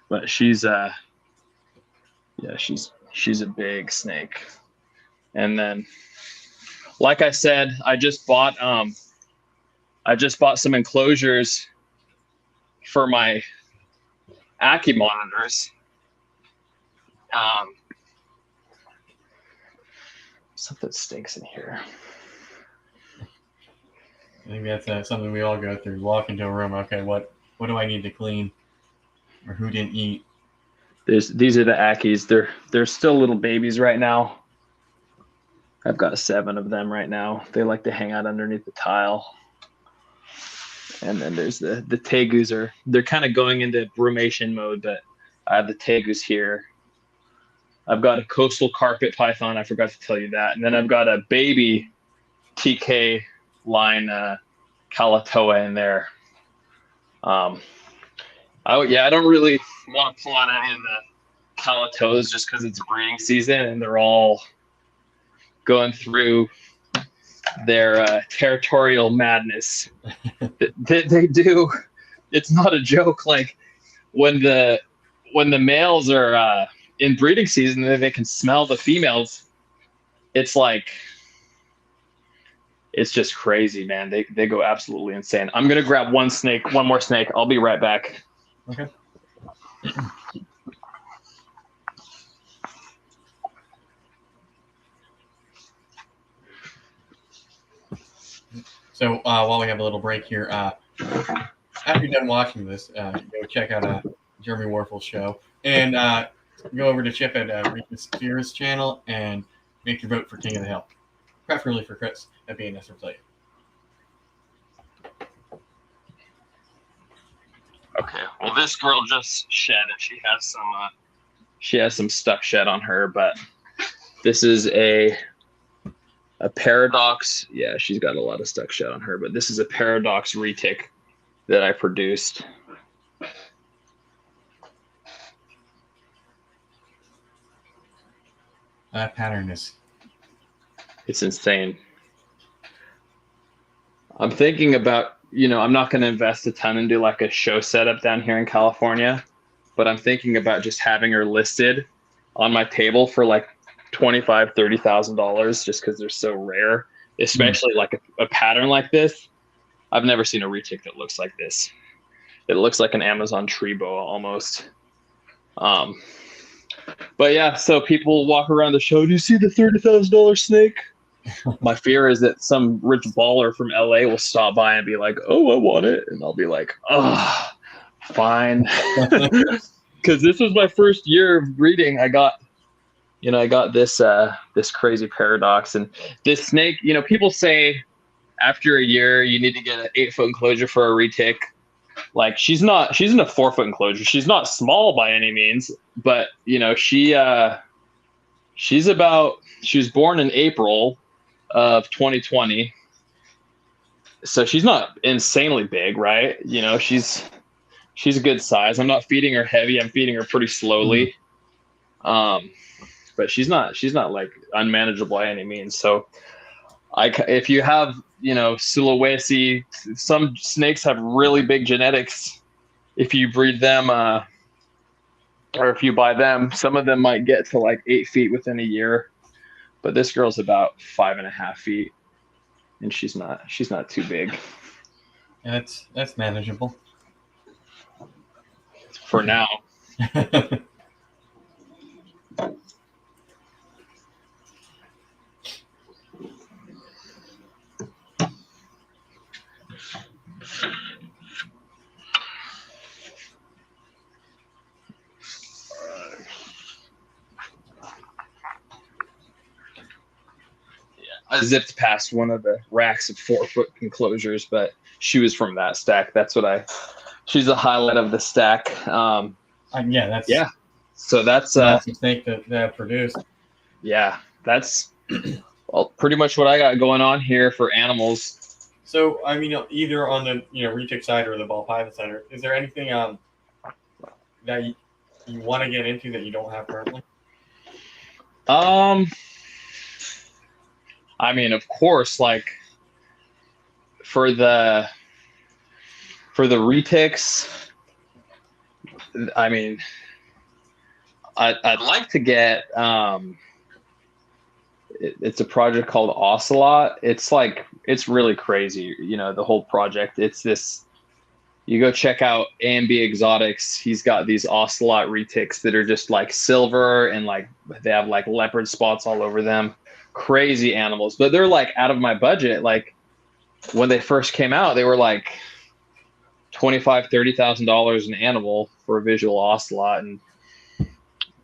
But she's a big snake. And then, like I said, I just bought some enclosures for my Ackie monitors. Something stinks in here. I think that's something we all go through. Walk into a room. Okay, what do I need to clean, or who didn't eat? These are the Ackies. They're still little babies right now. I've got 7 of them right now. They like to hang out underneath the tile. And then there's the tegus. They're kind of going into brumation mode, but I have the tegus here. I've got a coastal carpet python. I forgot to tell you that. And then I've got a baby TK line Kalatoa in there. I don't really want to pull out any of the Kalatoas just because it's breeding season and they're all going through their territorial madness. They do. It's not a joke. Like when the males are in breeding season, they can smell the females. It's like, it's just crazy, man. They go absolutely insane. I'm gonna grab one more snake. I'll be right back. Okay. So while we have a little break here, after you're done watching this, go check out Jeremy Warfel's show and go over to Chip at Regis Fear's channel and make your vote for King of the Hill, preferably for Chris at BNS or Play. Okay. Well, this girl just shed, and she has some stuck shed on her, but this is a paradox. Yeah, she's got a lot of stuck shed on her, but this is a paradox retic that I produced. That pattern it's insane. I'm thinking about, I'm not going to invest a ton and do like a show setup down here in California, but I'm thinking about just having her listed on my table for like $25,000, $30,000 just because they're so rare, especially like a pattern like this. I've never seen a retic that looks like this. It looks like an Amazon tree boa almost. But yeah, so people walk around the show. Do you see the $30,000 snake? My fear is that some rich baller from LA will stop by and be like, "Oh, I want it," and I'll be like, "Oh, fine," because this was my first year of breeding. I got this this crazy paradox, and this snake. People say after a year you need to get an 8-foot enclosure for a retic. Like she's in a 4-foot enclosure. She's not small by any means, but she was born in April of 2020. So she's not insanely big, right? She's a good size. I'm not feeding her heavy. I'm feeding her pretty slowly. But she's not like unmanageable by any means. So if you have, Sulawesi, some snakes have really big genetics. If you breed them, or if you buy them, some of them might get to like 8 feet within a year. But this girl's about 5.5 feet, and she's not too big. That's manageable for now. I zipped past one of the racks of 4-foot enclosures, but she was from that stack. She's a highlight of the stack. So that's a snake that produced. Yeah, that's pretty much what I got going on here for animals. So, either on the retic side or the ball python side, is there anything that you want to get into that you don't have currently? Of course, like for the retics, I'd like to get it's a project called Ocelot. It's really crazy, the whole project. It's this, you go check out A&B Exotics. He's got these Ocelot retics that are just like silver and like they have like leopard spots all over them. Crazy animals, but they're like out of my budget. Like when they first came out, they were like $25,000, $30,000 an animal for a visual ocelot, and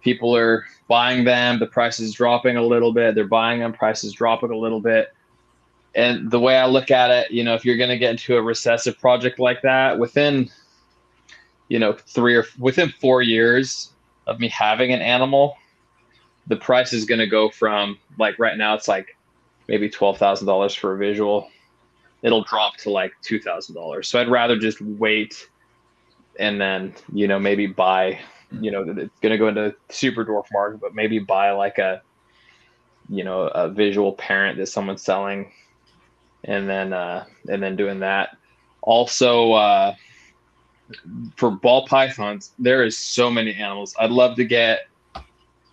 people are buying them. The price is dropping a little bit. They're buying them. Price is dropping a little bit. And the way I look at it, if you're going to get into a recessive project like that, within 4 years of me having an animal, the price is going to go from, like right now, it's like maybe $12,000 for a visual. it'll drop to like $2,000. So I'd rather just wait and then, maybe buy, it's going to go into super dwarf market, but maybe buy like a visual parent that someone's selling, and then doing that. Also, for ball pythons, there is so many animals. I'd love to get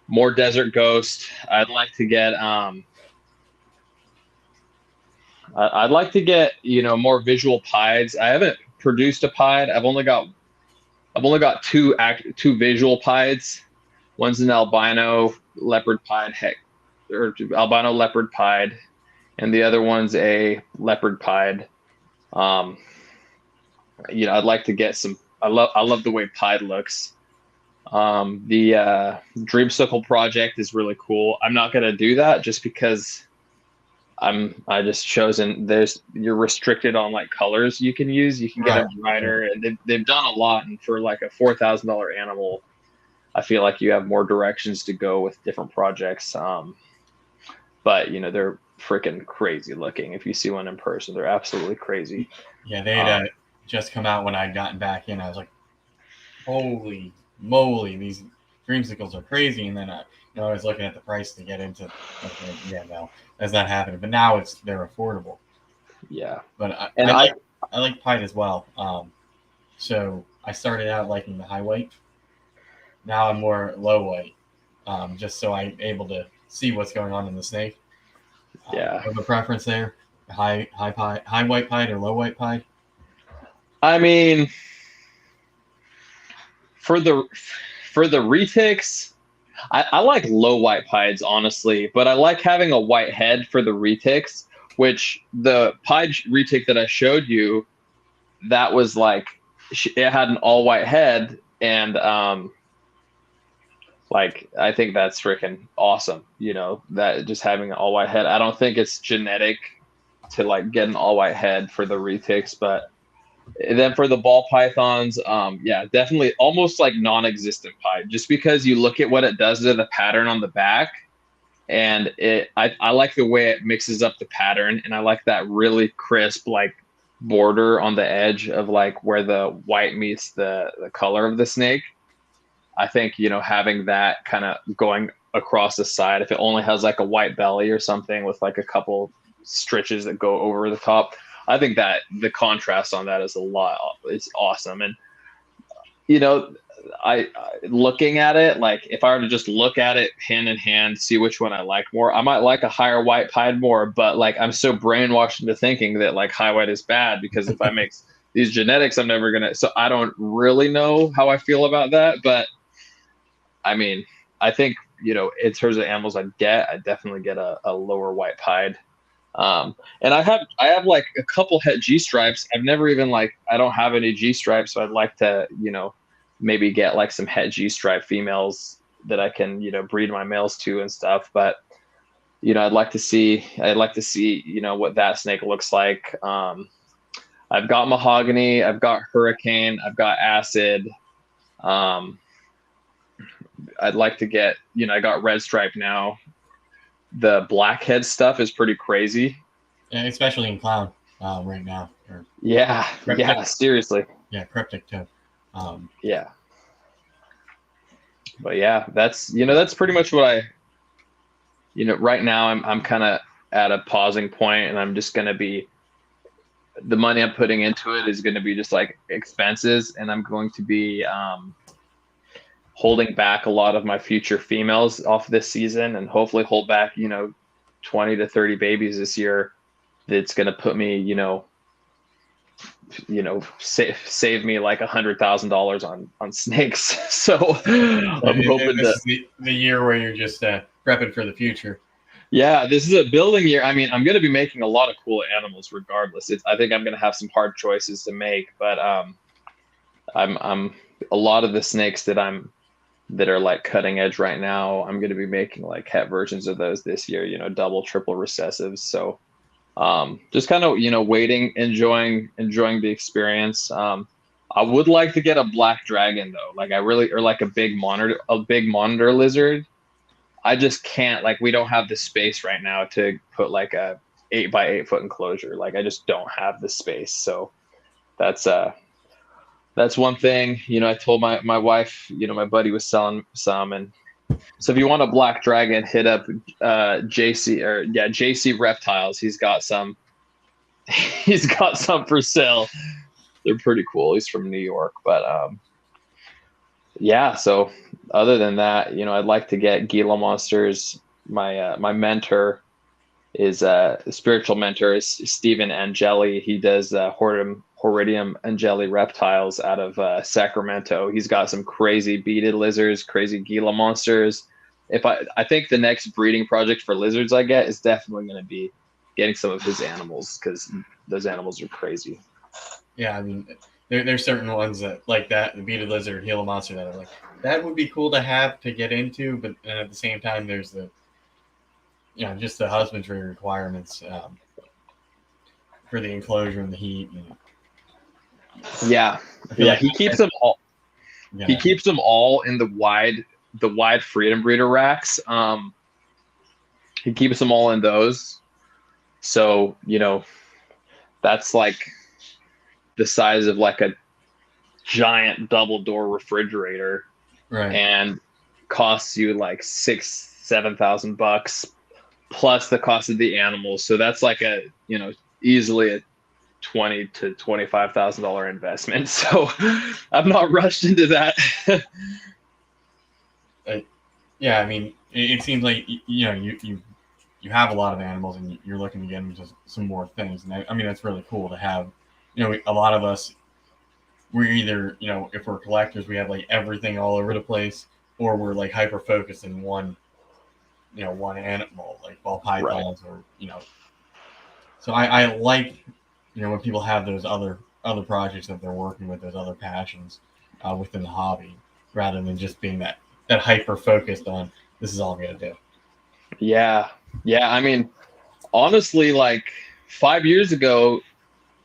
more desert ghost. I'd like to get more visual pieds. I haven't produced a pied. I've only got two visual pieds. One's an albino leopard pied, or albino leopard pied, and the other one's a leopard pied. I'd like to get some. I love the way pied looks. The Dreamsicle project is really cool. I'm not gonna do that just because I just chosen you're restricted on like colors you can use. You can get a brighter, and they've done a lot. And for like a $4,000 animal, I feel like you have more directions to go with different projects. But they're freaking crazy looking. If you see one in person, they're absolutely crazy. Yeah, they had just come out when I'd gotten back in. I was like, holy moly, these Dreamsicles are crazy. And then I was looking at the price to get into. Okay, yeah, no, that's not happening. But now they're affordable. Yeah, but I like pied as well. So I started out liking the high white. Now I'm more low white, just so I'm able to see what's going on in the snake. Yeah, have a preference there? High white pied or low white pied? I mean, for the retics, I like low white pieds, honestly, but I like having a white head for the retics, which the pied retic that I showed you, that was like, it had an all white head, and like, I think that's freaking awesome, that just having an all white head. I don't think it's genetic to like get an all white head for the retics, but then for the ball pythons, yeah, definitely almost like non-existent pied, just because you look at what it does to the pattern on the back, and I like the way it mixes up the pattern, and I like that really crisp like border on the edge of like where the white meets the color of the snake. I think having that kind of going across the side, if it only has like a white belly or something with like a couple stitches that go over the top, I think that the contrast on that is it's awesome. And I looking at it, like if I were to just look at it hand in hand, see which one I like more, I might like a higher white pied more, but like I'm so brainwashed into thinking that like high white is bad, because if I mix these genetics, I'm never gonna. So I don't really know how I feel about that, but I mean, I think in terms of animals I'd definitely get a lower white pied. And I have like a couple het G stripes. I've never even I don't have any G stripes, so I'd like to, maybe get like some het G stripe females that I can, breed my males to and stuff. But, I'd like to see, what that snake looks like. I've got mahogany, I've got hurricane, I've got acid. I'd like to get, I got red stripe now. The blackhead stuff is pretty crazy. Yeah, especially in clown right now. Yeah, seriously. Yeah, cryptic too. Yeah. But yeah, that's pretty much what I, right now I'm kind of at a pausing point, and I'm just going to be, the money I'm putting into it is going to be just like expenses, and I'm going to be holding back a lot of my future females off this season, and hopefully hold back 20 to 30 babies this year. That's going to put me save me like $100,000 on snakes. So I'm hoping this is the year where you're just prepping for the future. Yeah, this is a building year. I mean, I'm going to be making a lot of cool animals regardless. I think I'm going to have some hard choices to make, but I'm a lot of the snakes that are like cutting edge right now, I'm going to be making like het versions of those this year, double, triple recessives. So just kind of, waiting, enjoying the experience. I would like to get a black dragon though. Or like a big monitor lizard. I just can't, we don't have the space right now to put like a 8 by 8 foot enclosure. Like I just don't have the space. So that's one thing. I told my wife, my buddy was selling some, and so if you want a black dragon, hit up JC Reptiles. He's got some. He's got some for sale. They're pretty cool. He's from New York, but yeah. So other than that, I'd like to get Gila monsters. My mentor is spiritual mentor is Stephen Angeli. He does Horridium Angeli reptiles out of Sacramento. He's got some crazy beaded lizards, crazy Gila monsters. I think the next breeding project for lizards I get is definitely going to be getting some of his animals, because those animals are crazy. Yeah, I mean, there's certain ones that like that, the beaded lizard, Gila monster, that are like, that would be cool to have to get into, but at the same time, there's the, just the husbandry requirements for the enclosure and the heat. Yeah, like he keeps them all. Yeah. He keeps them all in the wide freedom breeder racks. He keeps them all in those. So, that's like the size of like a giant double door refrigerator, right? And costs you like $6,000-7,000 plus the cost of the animals. So that's like easily a $20,000 to $25,000 investment. So I'm not rushed into that. Yeah, I mean, it seems like you have a lot of animals and you're looking to get into some more things. And I mean, that's really cool to have. A lot of us, we're either, if we're collectors, we have like everything all over the place, or we're like hyper focused in one animal, like ball pythons, right. Or So I like, when people have those other projects that they're working with, those other passions within the hobby, rather than just being that hyper focused on this is all I'm gonna do. Yeah. I mean, honestly, like 5 years ago,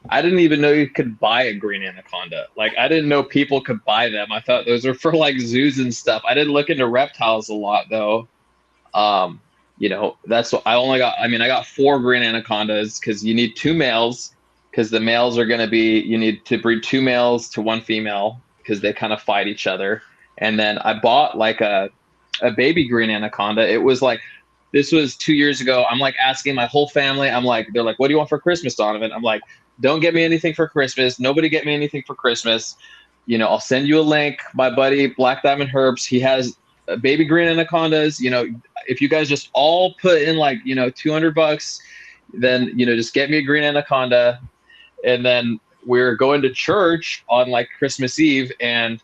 I didn't even know you could buy a green anaconda. Like I didn't know people could buy them. I thought those were for like zoos and stuff. I didn't look into reptiles a lot though. That's what I got 4 green anacondas, because you need 2 males, because the males are going to you need to breed 2 males to 1 female, because they kind of fight each other. And then I bought like a baby green anaconda. It was like, this was 2 years ago. I'm like asking my whole family. They're like, what do you want for Christmas, Donovan? I'm like, don't get me anything for Christmas. Nobody get me anything for Christmas. I'll send you a link. My buddy, Black Diamond Herbs, he has baby green anacondas. If you guys just all put in like, $200, then, just get me a green anaconda. And then we're going to church on like Christmas Eve, and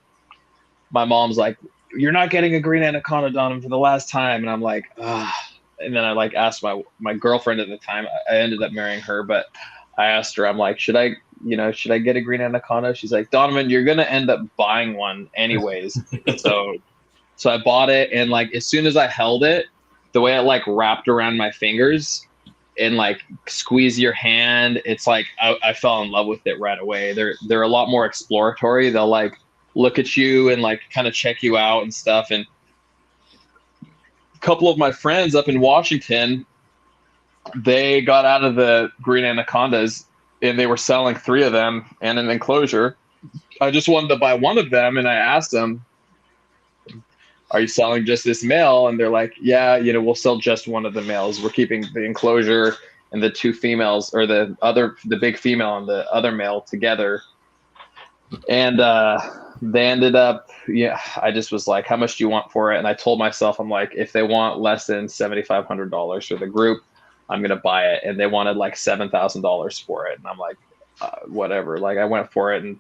my mom's like, you're not getting a green anaconda, Donovan, for the last time. And I'm like, ah. And then I like asked my girlfriend at the time. I ended up marrying her, but I asked her, I'm like, should I get a green anaconda? She's like, Donovan, you're gonna end up buying one anyways. So I bought it, and like as soon as I held it, the way it like wrapped around my fingers and like squeeze your hand, it's like I fell in love with it right away. They're a lot more exploratory. They'll like look at you and like kind of check you out and stuff. And a couple of my friends up in Washington, they got out of the green anacondas and they were selling 3 of them and an enclosure. I just wanted to buy one of them, and I asked them, are you selling just this male? And they're like, yeah, we'll sell just one of the males. We're keeping the enclosure and the 2 females, or the big female and the other male together. And they ended up, I just was like, how much do you want for it? And I told myself, I'm like, if they want less than $7,500 for the group, I'm going to buy it. And they wanted like $7,000 for it. And I'm like, whatever. Like I went for it and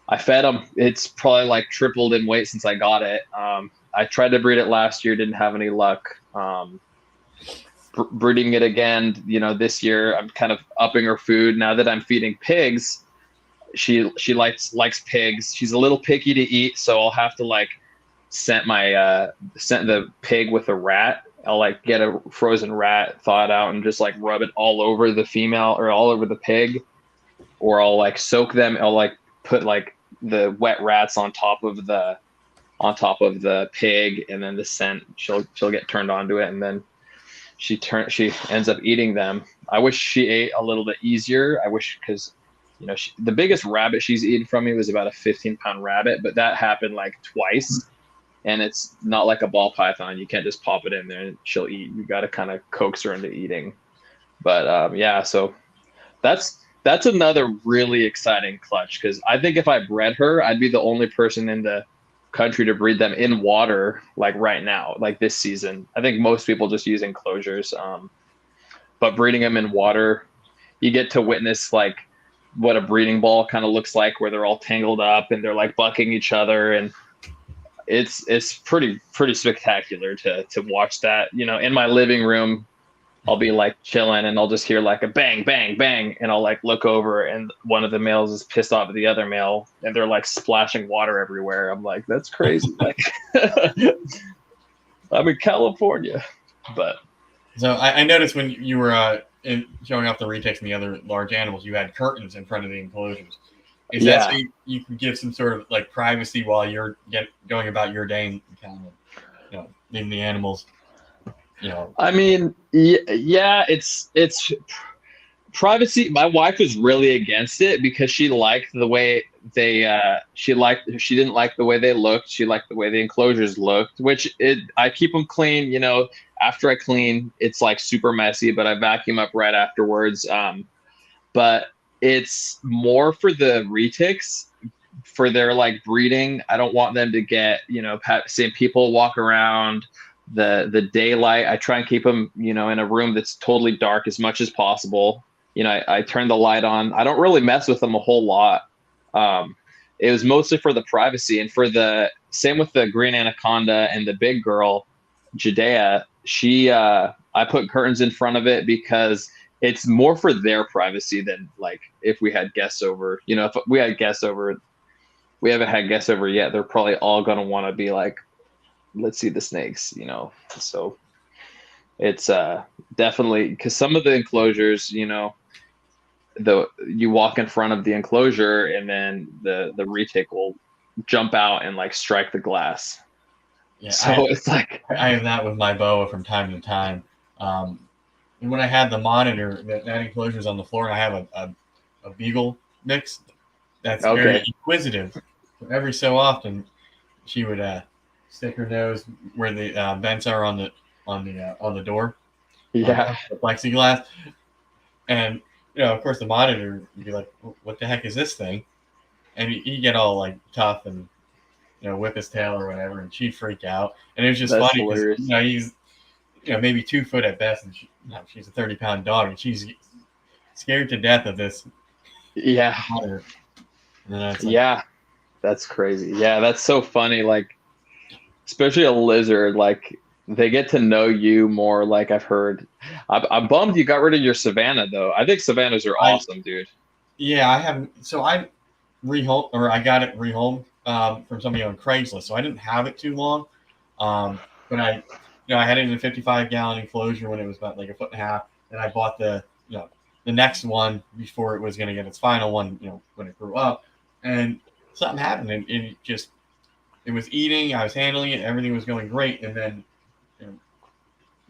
I fed them. It's probably like tripled in weight since I got it. I tried to breed it last year, didn't have any luck. Breeding it again, this year, I'm kind of upping her food. Now that I'm feeding pigs, she likes pigs. She's a little picky to eat, so I'll have to like scent the pig with a rat. I'll like get a frozen rat, thaw it out, and just like rub it all over the female or all over the pig. Or I'll like soak them. I'll like put like the wet rats on top of the pig, and then the scent, she'll get turned on to it. And then she ends up eating them. I wish she ate a little bit easier. I wish, because the biggest rabbit she's eaten from me was about a 15-pound rabbit, but that happened like twice. And it's not like a ball python. You can't just pop it in there and she'll eat. You got to kind of coax her into eating. But yeah, so that's another really exciting clutch, because I think if I bred her, I'd be the only person in the country to breed them in water, like right now, like this season. I think most people just use enclosures, but breeding them in water, you get to witness like what a breeding ball kind of looks like, where they're all tangled up and they're like bucking each other, and it's pretty spectacular to watch that. In my living room, I'll be like chilling and I'll just hear like a bang, bang, bang. And I'll like look over and one of the males is pissed off at the other male and they're like splashing water everywhere. I'm like, that's crazy. Like, I'm in California. But so I noticed when you were showing off the retics and the other large animals, you had curtains in front of the enclosures. Is that so you can give some sort of like privacy while you're going about your day and kind of, leaving the animals? I mean, yeah, it's privacy. My wife was really against it because she liked the way she didn't like the way they looked. She liked the way the enclosures looked, I keep them clean. After I clean, it's like super messy, but I vacuum up right afterwards. But it's more for the retics, for their like breeding. I don't want them to get, seeing people walk around the daylight. I try and keep them, in a room that's totally dark as much as possible. I turn the light on. I don't really mess with them a whole lot. It was mostly for the privacy, and for the same with the green anaconda and the big girl, Judea. I put curtains in front of it because it's more for their privacy than like if we had guests over. If we had guests over, we haven't had guests over yet. They're probably all gonna want to be like, let's see the snakes, so it's definitely, because some of the enclosures, you walk in front of the enclosure and then the retic will jump out and like strike the glass. Yeah, so it's like I have that with my boa from time to time. And when I had the monitor, that enclosure is on the floor, and I have a beagle mix that's very inquisitive. Every so often, she would stick her nose where the vents are on the door. Yeah. The plexiglass. And of course the monitor would be like, what the heck is this thing? And he'd get all like tough and whip his tail or whatever, and she'd freak out. And it was just funny because he's maybe 2 foot at best, and she's a 30-pound dog, and she's scared to death of this. Yeah. Monitor. Yeah. That's crazy. Yeah, that's so funny. Like, especially a lizard, like they get to know you more. Like I've heard, I'm bummed you got rid of your Savannah though. I think Savannahs are awesome, dude. Yeah, I haven't. So I got it rehomed from somebody on Craigslist. So I didn't have it too long. But I had it in a 55-gallon enclosure when it was about like 1.5 feet, and I bought the next one before it was going to get its final one. When it grew up, and something happened, and it was eating. I was handling it. Everything was going great. And then,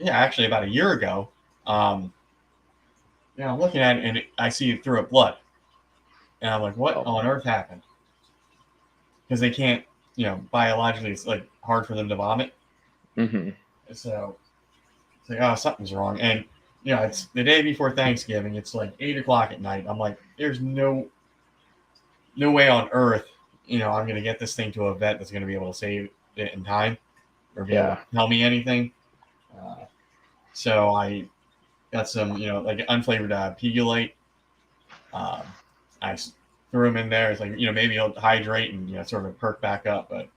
actually about a year ago, I'm looking at it and I see it threw up blood. And I'm like, what on earth happened? Because they can't, biologically, it's like hard for them to vomit. Mm-hmm. So it's like, oh, something's wrong. And, it's the day before Thanksgiving. It's like 8:00 at night. I'm like, there's no way on earth I'm going to get this thing to a vet that's going to be able to save it in time or be able to tell me anything. So I got some, like unflavored Pedialyte. I threw him in there. It's like, maybe he'll hydrate and, sort of perk back up, but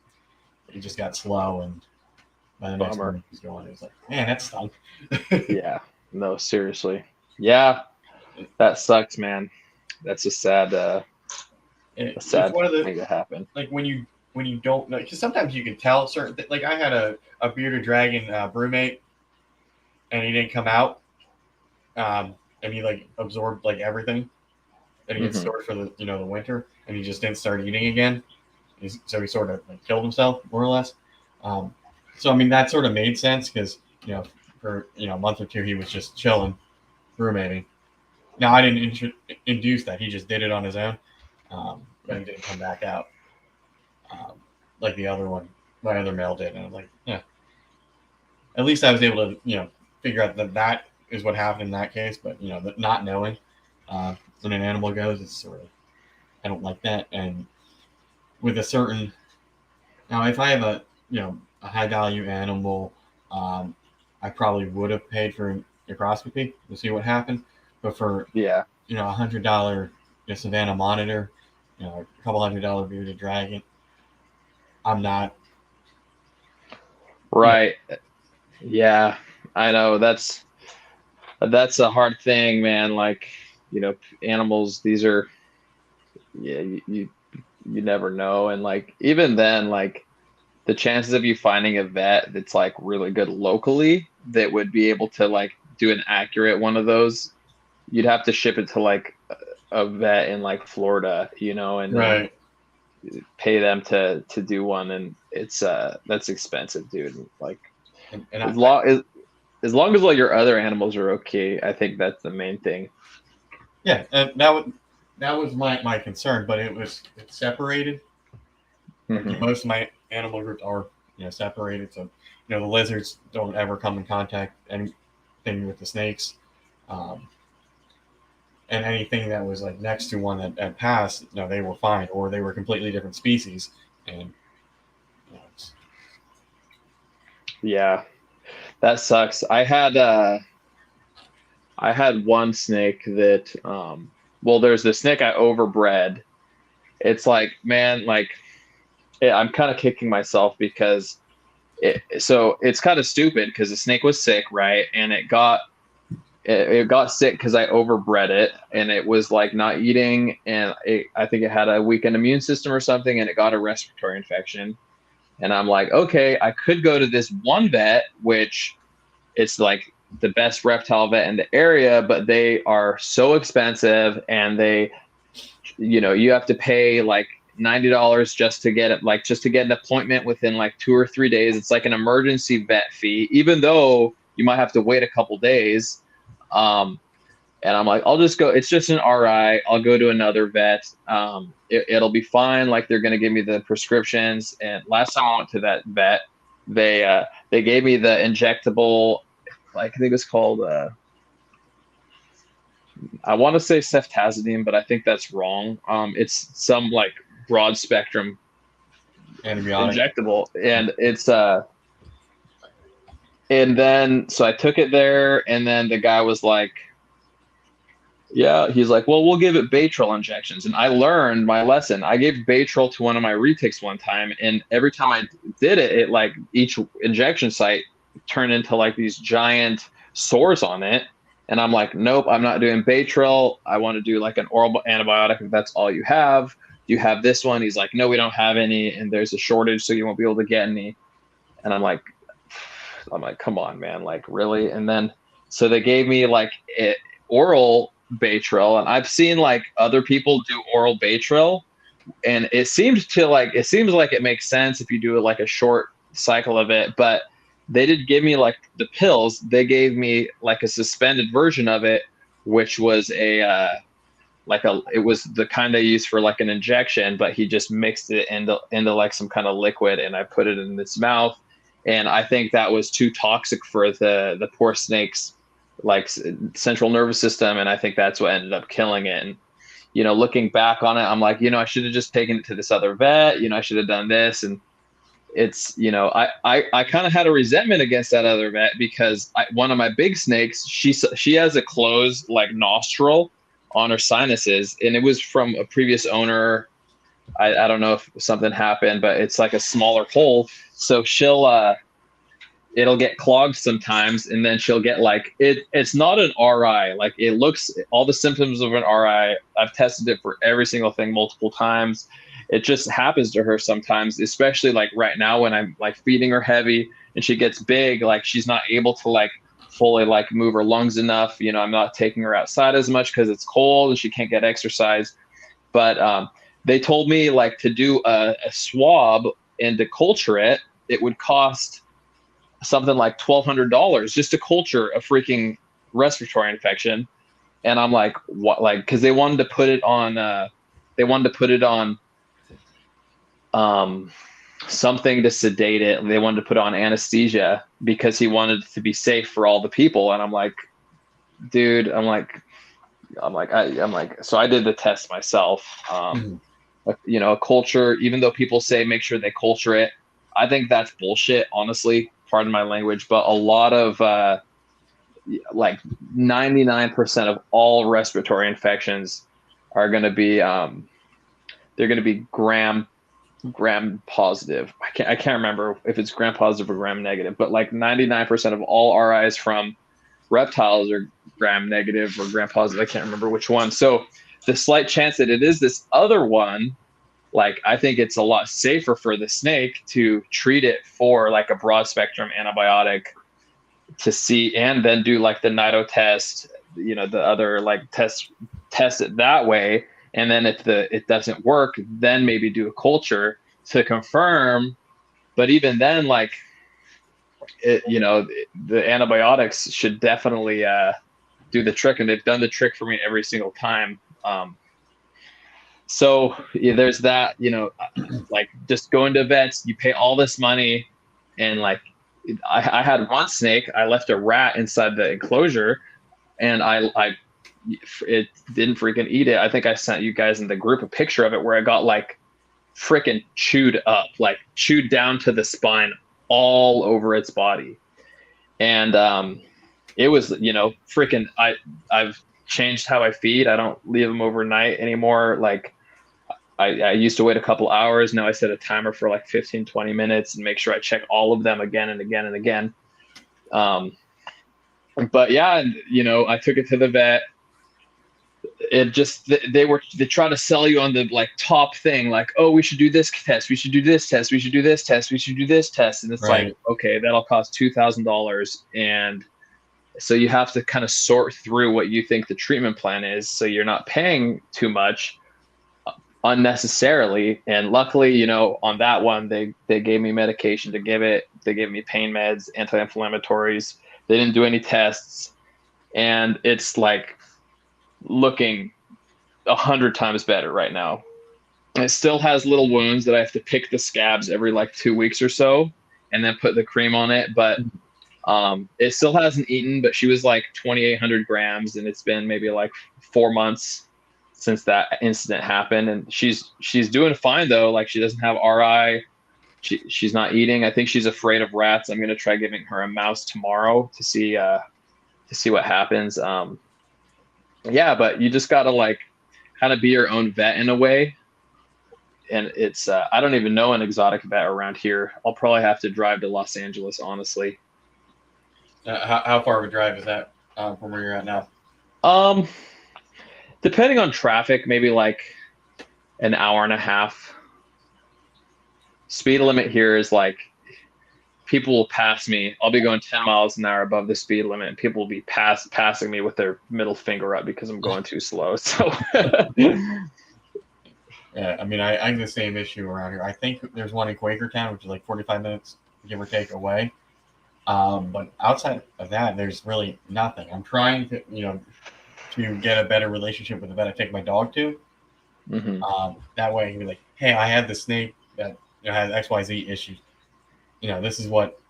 he just got slow. And by the next morning he's going, it was like, man, that stunk. Yeah, no, seriously. Yeah, that sucks, man. That's a sad, it's sad one of the thing to happen. Like when you don't know, because sometimes you can tell certain things. Like I had a bearded dragon brewmate, and he didn't come out, and he like absorbed like everything, and he had stored for the the winter, and he just didn't start eating again. So he sort of like killed himself more or less. So I mean that sort of made sense because for a month or two he was just chilling, ruminating. Now I didn't induce that; he just did it on his own, but he didn't come back out like the other one, my other male did. And I was like, yeah. At least I was able to figure out that is what happened in that case. But not knowing when an animal goes, it's sort of, I don't like that. And with a certain, now if I have a high value animal, I probably would have paid for microscopy to see what happened. But for $100 Savannah monitor, a couple $100 bearded dragon, I'm not. Right. Yeah, I know that's a hard thing, man. Like, animals, these are, you never know. And like, even then, like the chances of you finding a vet that's like really good locally that would be able to like do an accurate one of those, you'd have to ship it to like a vet in like Florida, and Right. then pay them to do one. And it's that's expensive, dude. Like, And as long as like your other animals are okay, I think that's the main thing. Yeah, and that was my concern, but it's separated. Mm-hmm. Most of my animal groups are separated, so the lizards don't ever come in contact anything with the snakes, and anything that was like next to one that passed, they were fine, or they were completely different species, and yeah, that sucks. I had one snake that there's the snake I overbred. It's like, man, like I'm kind of kicking myself because it's kind of stupid because the snake was sick, right? And it got sick because I overbred it, and it was like not eating, and I think it had a weakened immune system or something, and it got a respiratory infection. And I'm like, okay, I could go to this one vet, which it's like the best reptile vet in the area, but they are so expensive, and they, you have to pay like $90 just to get it, just to get an appointment within like 2 or 3 days. It's like an emergency vet fee, even though you might have to wait a couple days. And I'm like, I'll just go. It's just an RI. I'll go to another vet. It'll be fine. Like, they're going to give me the prescriptions. And last time I went to that vet, they gave me the injectable, like I think it's called, I want to say ceftazidime, but I think that's wrong. It's some like broad spectrum antibiotic injectable, and it's and then so I took it there, and then the guy was like, yeah, he's like, well, we'll give it Baytril injections. And I learned my lesson. I gave Baytril to one of my retics one time, and every time I did it, it like each injection site turned into like these giant sores on it. And I'm like, nope, I'm not doing Baytril. I want to do like an oral antibiotic if that's all you have. Do you have this one? He's like, no, we don't have any, and there's a shortage, so you won't be able to get any. And I'm like, come on, man, like, really? And then so they gave me like oral Baytril, and I've seen like other people do oral Baytril, and it seems like it makes sense if you do like a short cycle of it, but they did give me like the pills. They gave me like a suspended version of it, which was it was the kind they use for like an injection, but he just mixed it into like some kind of liquid, and I put it in his mouth, and I think that was too toxic for the poor snake's like central nervous system, and I think that's what ended up killing it. And looking back on it, I'm like, I should have just taken it to this other vet. I should have done this. And it's, I kind of had a resentment against that other vet because one of my big snakes, she has a closed like nostril on her sinuses, and it was from a previous owner. I don't know if something happened, but it's like a smaller hole, so it'll get clogged sometimes, and then she'll get like it's not an RI. Like, it looks all the symptoms of an RI. I've tested it for every single thing multiple times. It just happens to her sometimes, especially like right now when I'm like feeding her heavy and she gets big, like she's not able to like fully like move her lungs enough. I'm not taking her outside as much because it's cold and she can't get exercise. But they told me like to do a swab and to culture it, it would cost something like $1,200 just to culture a freaking respiratory infection. And I'm like, what? Like, because they wanted to put it on, something to sedate it. They wanted to put on anesthesia because he wanted it to be safe for all the people. And I'm like, dude, so I did the test myself. A culture, even though people say make sure they culture it, I think that's bullshit, honestly, pardon my language, but a lot of, like 99% of all respiratory infections are going to be, they're going to be gram positive. I can't remember if it's gram positive or gram negative, but like 99% of all RIs from reptiles are gram negative or gram positive. I can't remember which one. So the slight chance that it is this other one, like, I think it's a lot safer for the snake to treat it for like a broad spectrum antibiotic to see, and then do like the NITO test, the other like test it that way. And then if it doesn't work, then maybe do a culture to confirm. But even then, like, the antibiotics should definitely do the trick, and they've done the trick for me every single time. So yeah, there's that, like, just going to vets, you pay all this money, and like, I had one snake, I left a rat inside the enclosure, and it didn't freaking eat it. I think I sent you guys in the group a picture of it where I got like freaking chewed up, like chewed down to the spine all over its body. And it was, freaking, I've changed how I feed. I don't leave them overnight anymore. Like, I used to wait a couple hours. Now I set a timer for like 15, 20 minutes and make sure I check all of them again and again and again. But yeah, I took it to the vet. It just, they try to sell you on the like top thing, like, oh, we should do this test, we should do this test, we should do this test, we should do this test. And it's right. Like, okay, that'll cost $2,000. And so you have to kind of sort through what you think the treatment plan is, so you're not paying too much unnecessarily. And luckily, on that one, they gave me medication to give it. They gave me pain meds, anti-inflammatories. They didn't do any tests. And it's like looking 100 times better right now. And it still has little wounds that I have to pick the scabs every like 2 weeks or so and then put the cream on it. But it still hasn't eaten, but she was like 2,800 grams, and it's been maybe like 4 months since that incident happened. And she's doing fine though. Like, she doesn't have RI. She's not eating. I think she's afraid of rats. I'm going to try giving her a mouse tomorrow to see what happens. Yeah, but you just got to like kind of be your own vet in a way. And it's, I don't even know an exotic vet around here. I'll probably have to drive to Los Angeles, honestly. How far of a drive is that from where you're at now? Depending on traffic, maybe like an hour and a half. Speed limit here is like, people will pass me. I'll be going 10 miles an hour above the speed limit, and people will be passing me with their middle finger up because I'm going too slow. So yeah, I mean, I have the same issue around here. I think there's one in Quakertown, which is like 45 minutes, give or take, away. But outside of that, there's really nothing. I'm trying to, to get a better relationship with the vet I take my dog to. Mm-hmm. That way, he'd be like, hey, I have the snake that has XYZ issues. This is what,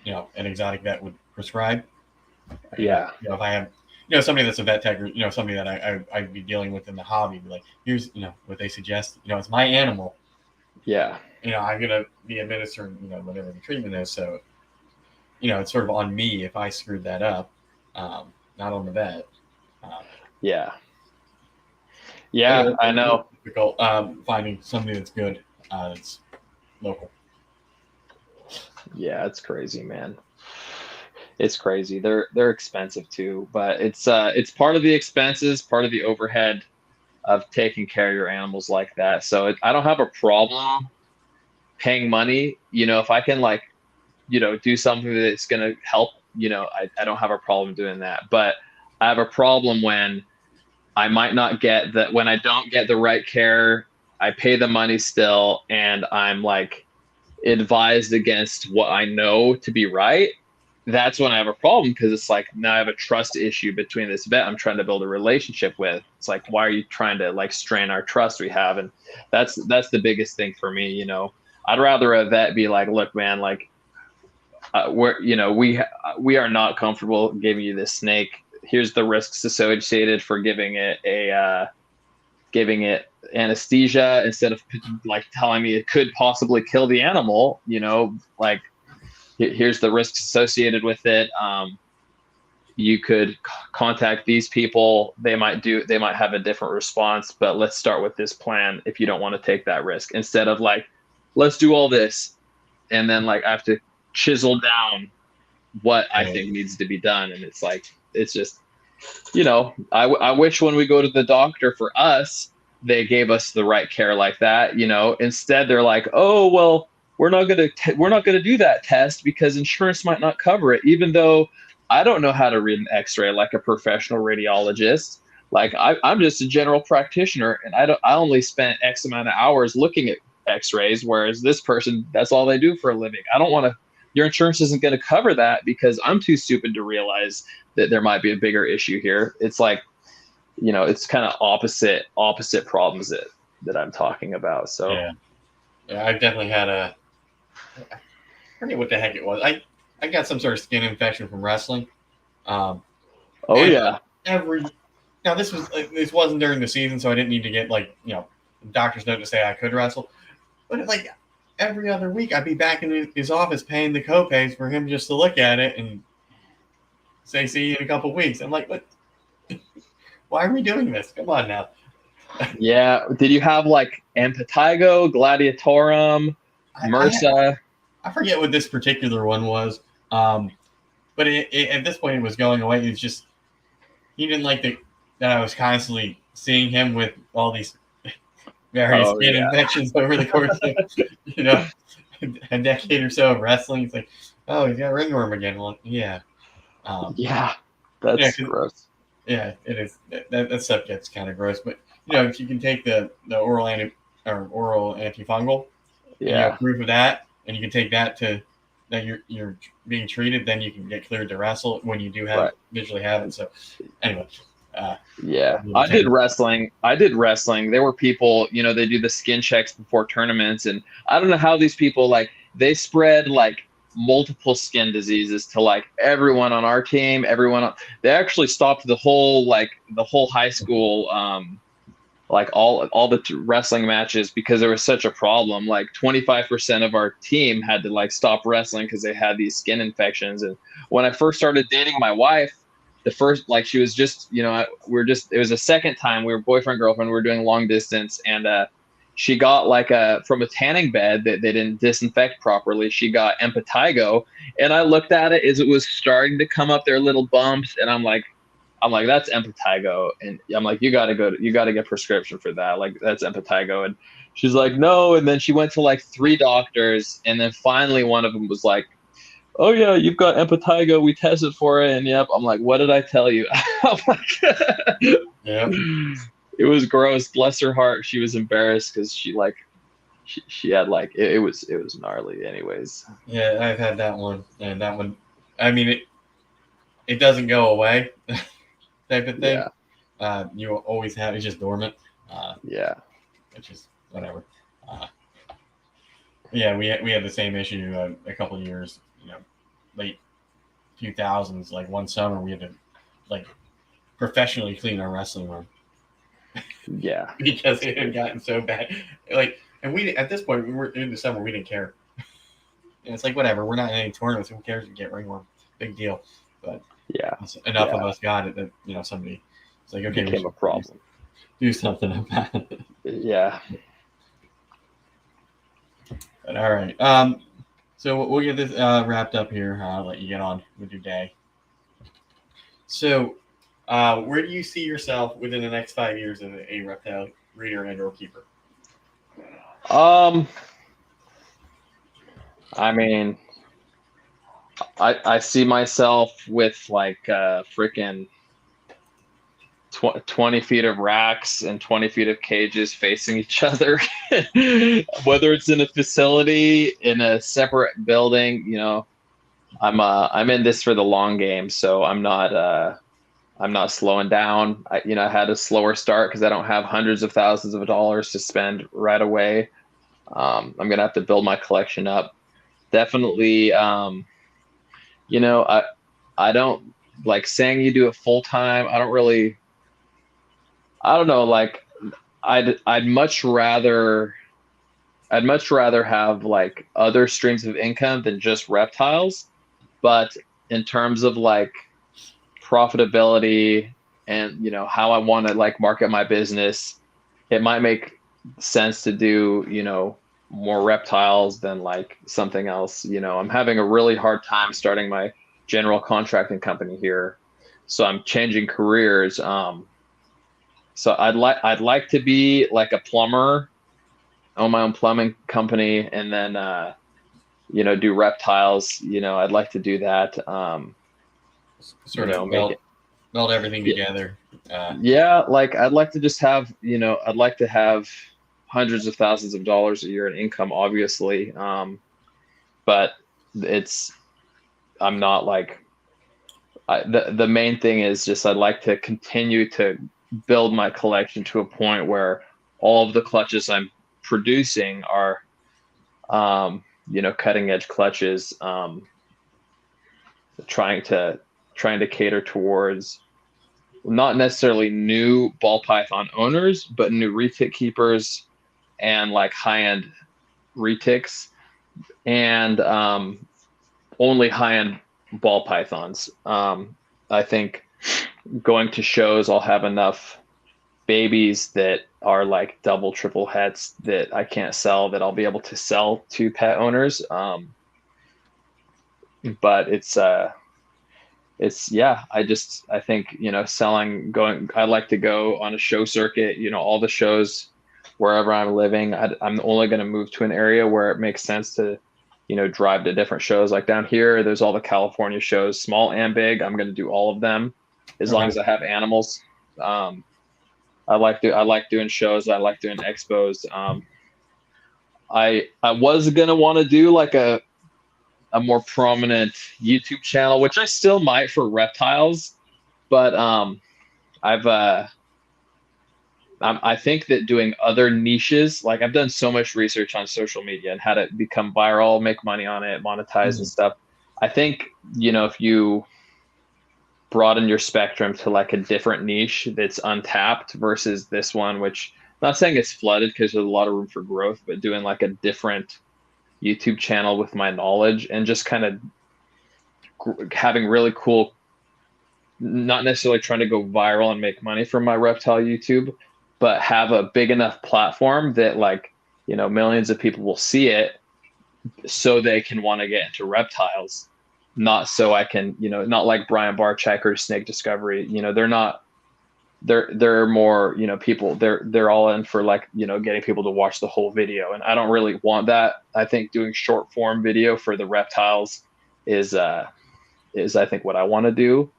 an exotic vet would prescribe. Yeah. If I have, somebody that's a vet tech, or, somebody that I'd be dealing with in the hobby, be like, here's, what they suggest. It's my animal. Yeah. I'm going to be administering, whatever the treatment is. So, it's sort of on me if I screwed that up, not on the vet. Yeah. Yeah, I know. Difficult finding somebody that's good, that's local. Yeah, it's crazy, man. It's crazy. They're expensive too, but it's part of the expenses, part of the overhead of taking care of your animals like that. So I don't have a problem paying money. If I can like, do something that's gonna help, I don't have a problem doing that. But I have a problem when I might not get that, when I don't get the right care. I pay the money still, and I'm like, advised against what I know to be right, that's when I have a problem, because it's like now I have a trust issue between this vet I'm trying to build a relationship with. It's like, why are you trying to like strain our trust we have? And that's the biggest thing for me. You know, I'd rather a vet be like, look, man, like we are not comfortable giving you this snake. Here's the risks associated for giving it anesthesia instead of like telling me it could possibly kill the animal. You know, like here's the risks associated with it. You could contact these people. They might have a different response, but let's start with this plan if you don't want to take that risk, instead of like, let's do all this. And then like I have to chisel down what I think needs to be done. And it's like, it's just, you know, I wish when we go to the doctor for us, they gave us the right care like that. You know, instead they're like, oh, well, we're not gonna do that test because insurance might not cover it, even though I don't know how to read an X-ray like a professional radiologist. Like I'm just a general practitioner, and I only spent X amount of hours looking at X-rays, whereas this person, that's all they do for a living. I don't want to. Your insurance isn't going to cover that because I'm too stupid to realize that there might be a bigger issue here. It's like, you know, it's kind of opposite problems that I'm talking about. So yeah, I've definitely had I forget what the heck it was. I got some sort of skin infection from wrestling. Oh yeah. Now this wasn't during the season, so I didn't need to get like, you know, doctor's note to say I could wrestle. But like every other week, I'd be back in his office paying the copays for him just to look at it and say, see you in a couple weeks. I'm like, what? Why are we doing this? Come on now. Yeah. Did you have like impetigo, gladiatorum, MRSA? I forget what this particular one was. But at this point, it was going away. It's just, he didn't like that I was constantly seeing him with all these various skin infections over the course of, you know, a decade or so of wrestling. It's like, oh, he's got ringworm again. Well, yeah. That's gross. Yeah, it is. That stuff gets kind of gross. But, you know, if you can take the oral antifungal, and you have proof of that, and you can take that to that you're being treated, then you can get cleared to wrestle when you do visually have it. So, anyway. I did wrestling. There were people, you know, they do the skin checks before tournaments, and I don't know how these people, like, they spread like multiple skin diseases to like everyone on our team, they actually stopped the whole high school, like all the wrestling matches, because there was such a problem. Like 25% of our team had to like stop wrestling because they had these skin infections. And when I first started dating my wife, the first, like, she was just, you know, it was a second time we were boyfriend girlfriend, we were doing long distance, and she got like from a tanning bed that they didn't disinfect properly, she got impetigo. And I looked at it as it was starting to come up, their little bumps, and I'm like, that's impetigo. And I'm like, you gotta get prescription for that. Like, that's impetigo. And she's like, no. And then she went to like 3 doctors, and then finally one of them was like, oh yeah, you've got impetigo. We tested for it, and yep. I'm like, what did I tell you? I'm like, Yep. It was gross. Bless her heart. She was embarrassed because she had like it was gnarly. Anyways. Yeah, I've had that one, and that one, I mean, it doesn't go away, type of thing. Yeah. You always have, it's just dormant. Which is whatever. Yeah, we had the same issue a couple of years, you know, late 2000s. Like one summer, we had to like professionally clean our wrestling room. Yeah, because it had gotten so bad. Like, and we at this point, we were in the summer, we didn't care. And it's like, whatever, we're not in any tournaments. Who cares if you get ringworm? Big deal. But enough of us got it that, you know, somebody, it's like, okay, it became a problem. Do something about it. Yeah. But, all right. So we'll get this wrapped up here. I'll let you get on with your day. So, where do you see yourself within the next 5 years as a reptile breeder and or keeper? I mean, I see myself with like freaking 20 feet of racks and 20 feet of cages facing each other. Whether it's in a facility, in a separate building, you know, I'm in this for the long game, so I'm not slowing down. I had a slower start because I don't have hundreds of thousands of dollars to spend right away. I'm gonna have to build my collection up. Definitely, I don't like saying you do it full time. I don't know. Like, I'd much rather have like other streams of income than just reptiles. But in terms of like profitability and how I want to like market my business, it might make sense to do more reptiles than like something else. I'm having a really hard time starting my general contracting company here, so I'm changing careers. So I'd like to be like a plumber, own my own plumbing company, and then do reptiles. I'd like to do that. Sort of meld everything together. Yeah, like I'd like to just have I'd like to have hundreds of thousands of dollars a year in income, obviously. But I'm not like, the main thing is just I'd like to continue to build my collection to a point where all of the clutches I'm producing are, cutting edge clutches, trying to cater towards not necessarily new ball python owners, but new retic keepers and like high-end retics, and only high-end ball pythons. I think going to shows, I'll have enough babies that are like double, triple hets that I can't sell, that I'll be able to sell to pet owners. But I think, I like to go on a show circuit, all the shows wherever I'm living. I'm only going to move to an area where it makes sense to, drive to different shows. Like down here, there's all the California shows, small and big. I'm going to do all of them as long as I have animals. I like doing shows. I like doing expos. I was going to want to do like a more prominent YouTube channel, which I still might for reptiles, but I think that doing other niches, like I've done so much research on social media and how to become viral, make money on it, monetize and stuff. I think, if you broaden your spectrum to like a different niche that's untapped versus this one, which I'm not saying it's flooded because there's a lot of room for growth, but doing like a different YouTube channel with my knowledge and just kind of having really cool, not necessarily trying to go viral and make money from my reptile YouTube, but have a big enough platform that like, millions of people will see it so they can want to get into reptiles. Not so I can, not like Brian Barczyk or Snake Discovery, they're more, people, they're all in for like, getting people to watch the whole video. And I don't really want that. I think doing short form video for the reptiles is I think what I want to do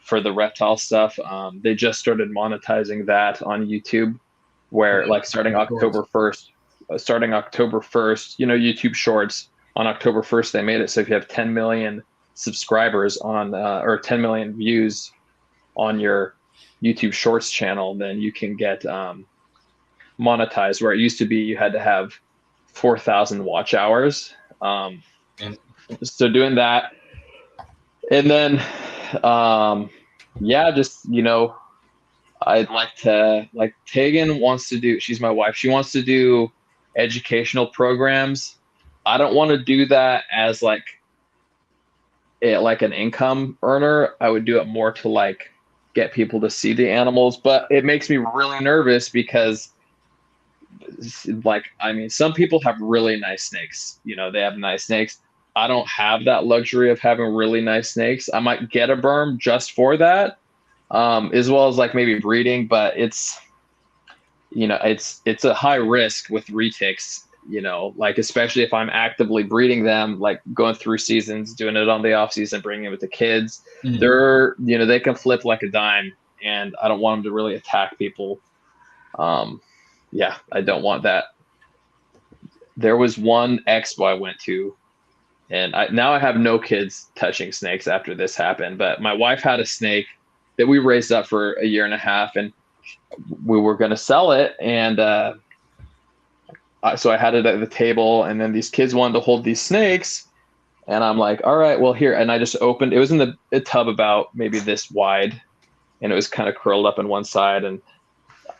for the reptile stuff. They just started monetizing that on YouTube, where like starting October 1st, YouTube Shorts on October 1st, they made it so if you have 10 million subscribers on or 10 million views on your YouTube Shorts channel, then you can get monetized, where it used to be you had to have 4,000 watch hours. So doing that, and then I'd like to, like, Tegan wants to do, she's my wife, she wants to do educational programs. I don't want to do that as like an income earner. I would do it more to like get people to see the animals, but it makes me really nervous because like, I mean, some people have really nice snakes, they have nice snakes. I don't have that luxury of having really nice snakes. I might get a berm just for that, as well as like maybe breeding, but it's a high risk with retics, like, especially if I'm actively breeding them, like going through seasons, doing it on the off season, bringing it with the kids. They're, they can flip like a dime and I don't want them to really attack people. Yeah, I don't want that. There was one expo I went to, and now I have no kids touching snakes after this happened, but my wife had a snake that we raised up for a year and a half, and we were going to sell it. And so I had it at the table, and then these kids wanted to hold these snakes. And I'm like, all right, well, here. And I just opened, it was in a tub about maybe this wide, and it was kind of curled up on one side. And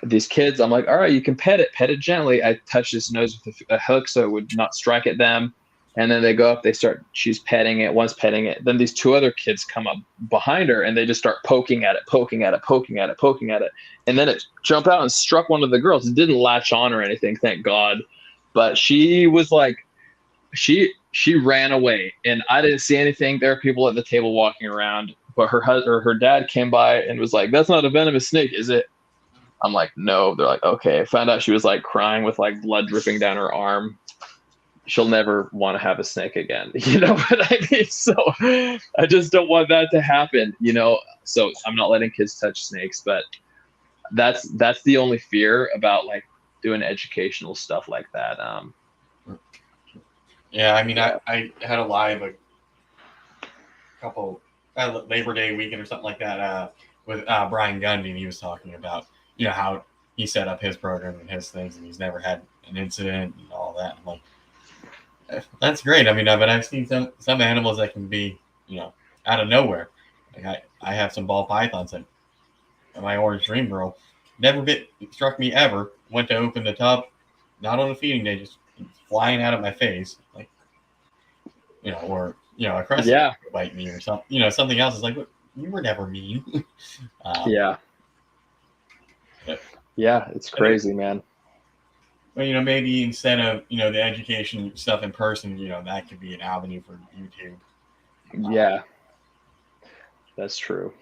these kids, I'm like, all right, you can pet it gently. I touched his nose with a hook so it would not strike at them. And then they go up, she's petting it, one's petting it. Then these two other kids come up behind her, and they just start poking at it. And then it jumped out and struck one of the girls. It didn't latch on or anything, thank God. But she was like, she ran away, and I didn't see anything. There are people at the table walking around, but her dad came by and was like, "That's not a venomous snake, is it?" I'm like, "No." They're like, "Okay." I found out she was like crying with like blood dripping down her arm. She'll never want to have a snake again, you know what I mean? So I just don't want that to happen, you know? So I'm not letting kids touch snakes, but that's the only fear about like doing educational stuff like that. Yeah, I mean, I had a live a couple Labor Day weekend or something like that with Brian Gundy, and he was talking about, you know, how he set up his program and his things, and he's never had an incident and all that. I'm like, that's great. I mean, but I've seen some animals that can be, you know, out of nowhere. Like I have some ball pythons that my orange dream girl never struck me ever. Went to open the tub, not on a feeding day, just flying out of my face, like, you know, or, you know, a crescent bite me or something. You know, something else is like, you were never mean. Yeah, it's crazy, man. But, you know, maybe instead of, you know, the education stuff in person, you know, that could be an avenue for YouTube. Yeah, that's true.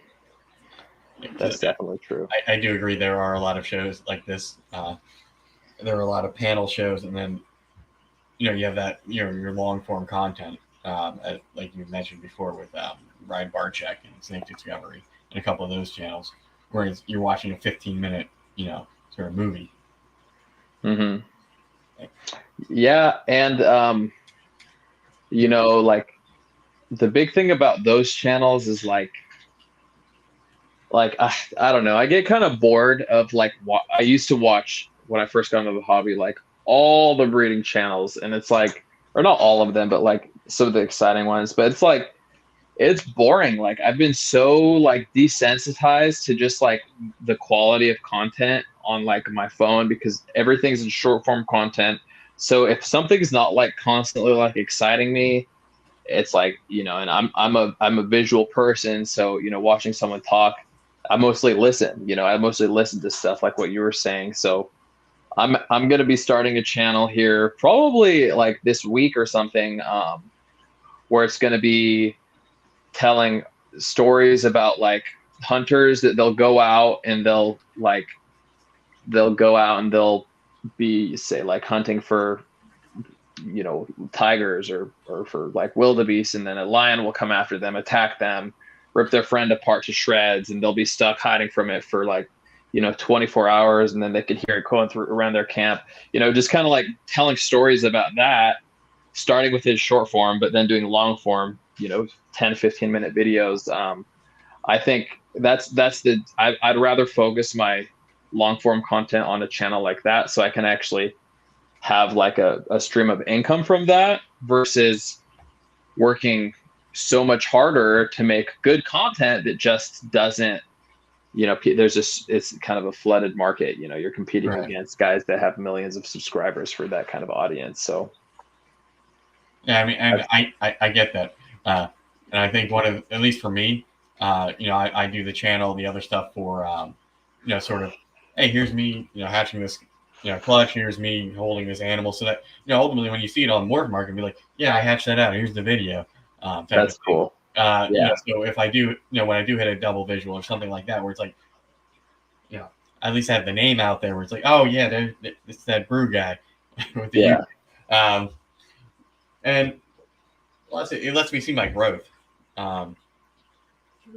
That's definitely true. I do agree. There are a lot of shows like this. There are a lot of panel shows, and then, you know, you have that, you know, your long form content, like you mentioned before with Ryan Barczyk and Snake Discovery and a couple of those channels, where you're watching a 15-minute, you know, sort of movie. Mm-hmm. Yeah, and you know, like the big thing about those channels is like I don't know, I get kind of bored of like I used to watch when I first got into the hobby, like all the breeding channels, and it's like, or not all of them, but like some of the exciting ones, but it's like, it's boring. Like I've been so like desensitized to just like the quality of content on like my phone, because everything's in short form content. So if something's not like constantly like exciting me, it's like, you know, and I'm a visual person, so, you know, watching someone talk, I mostly listen to stuff like what you were saying. So I'm going to be starting a channel here probably like this week or something, where it's going to be telling stories about like hunters that they'll go out and they'll be, say, like hunting for, you know, tigers or for like wildebeest, and then a lion will come after them, attack them, rip their friend apart to shreds, and they'll be stuck hiding from it for like, you know, 24 hours, and then they could hear it going through around their camp, you know, just kind of like telling stories about that, starting with his short form, but then doing long form, you know, 10-15 minute videos. I think I'd rather focus my long form content on a channel like that, so I can actually have like a stream of income from that, versus working so much harder to make good content that just doesn't, you know, it's kind of a flooded market. You know, you're competing against guys that have millions of subscribers for that kind of audience. So yeah, I mean, and I get that, and I think one of, at least for me, you know, I do the channel, the other stuff for, you know, sort of, hey, here's me, you know, hatching this, you know, clutch. Here's me holding this animal, so that, you know, ultimately when you see it on Morph Market, be like, yeah, I hatched that out. Here's the video. That's cool. You know, so if I do, you know, when I do hit a double visual or something like that, where it's like, you know, I at least have the name out there, where it's like, oh yeah, it's that brew guy with the and it lets me see my growth.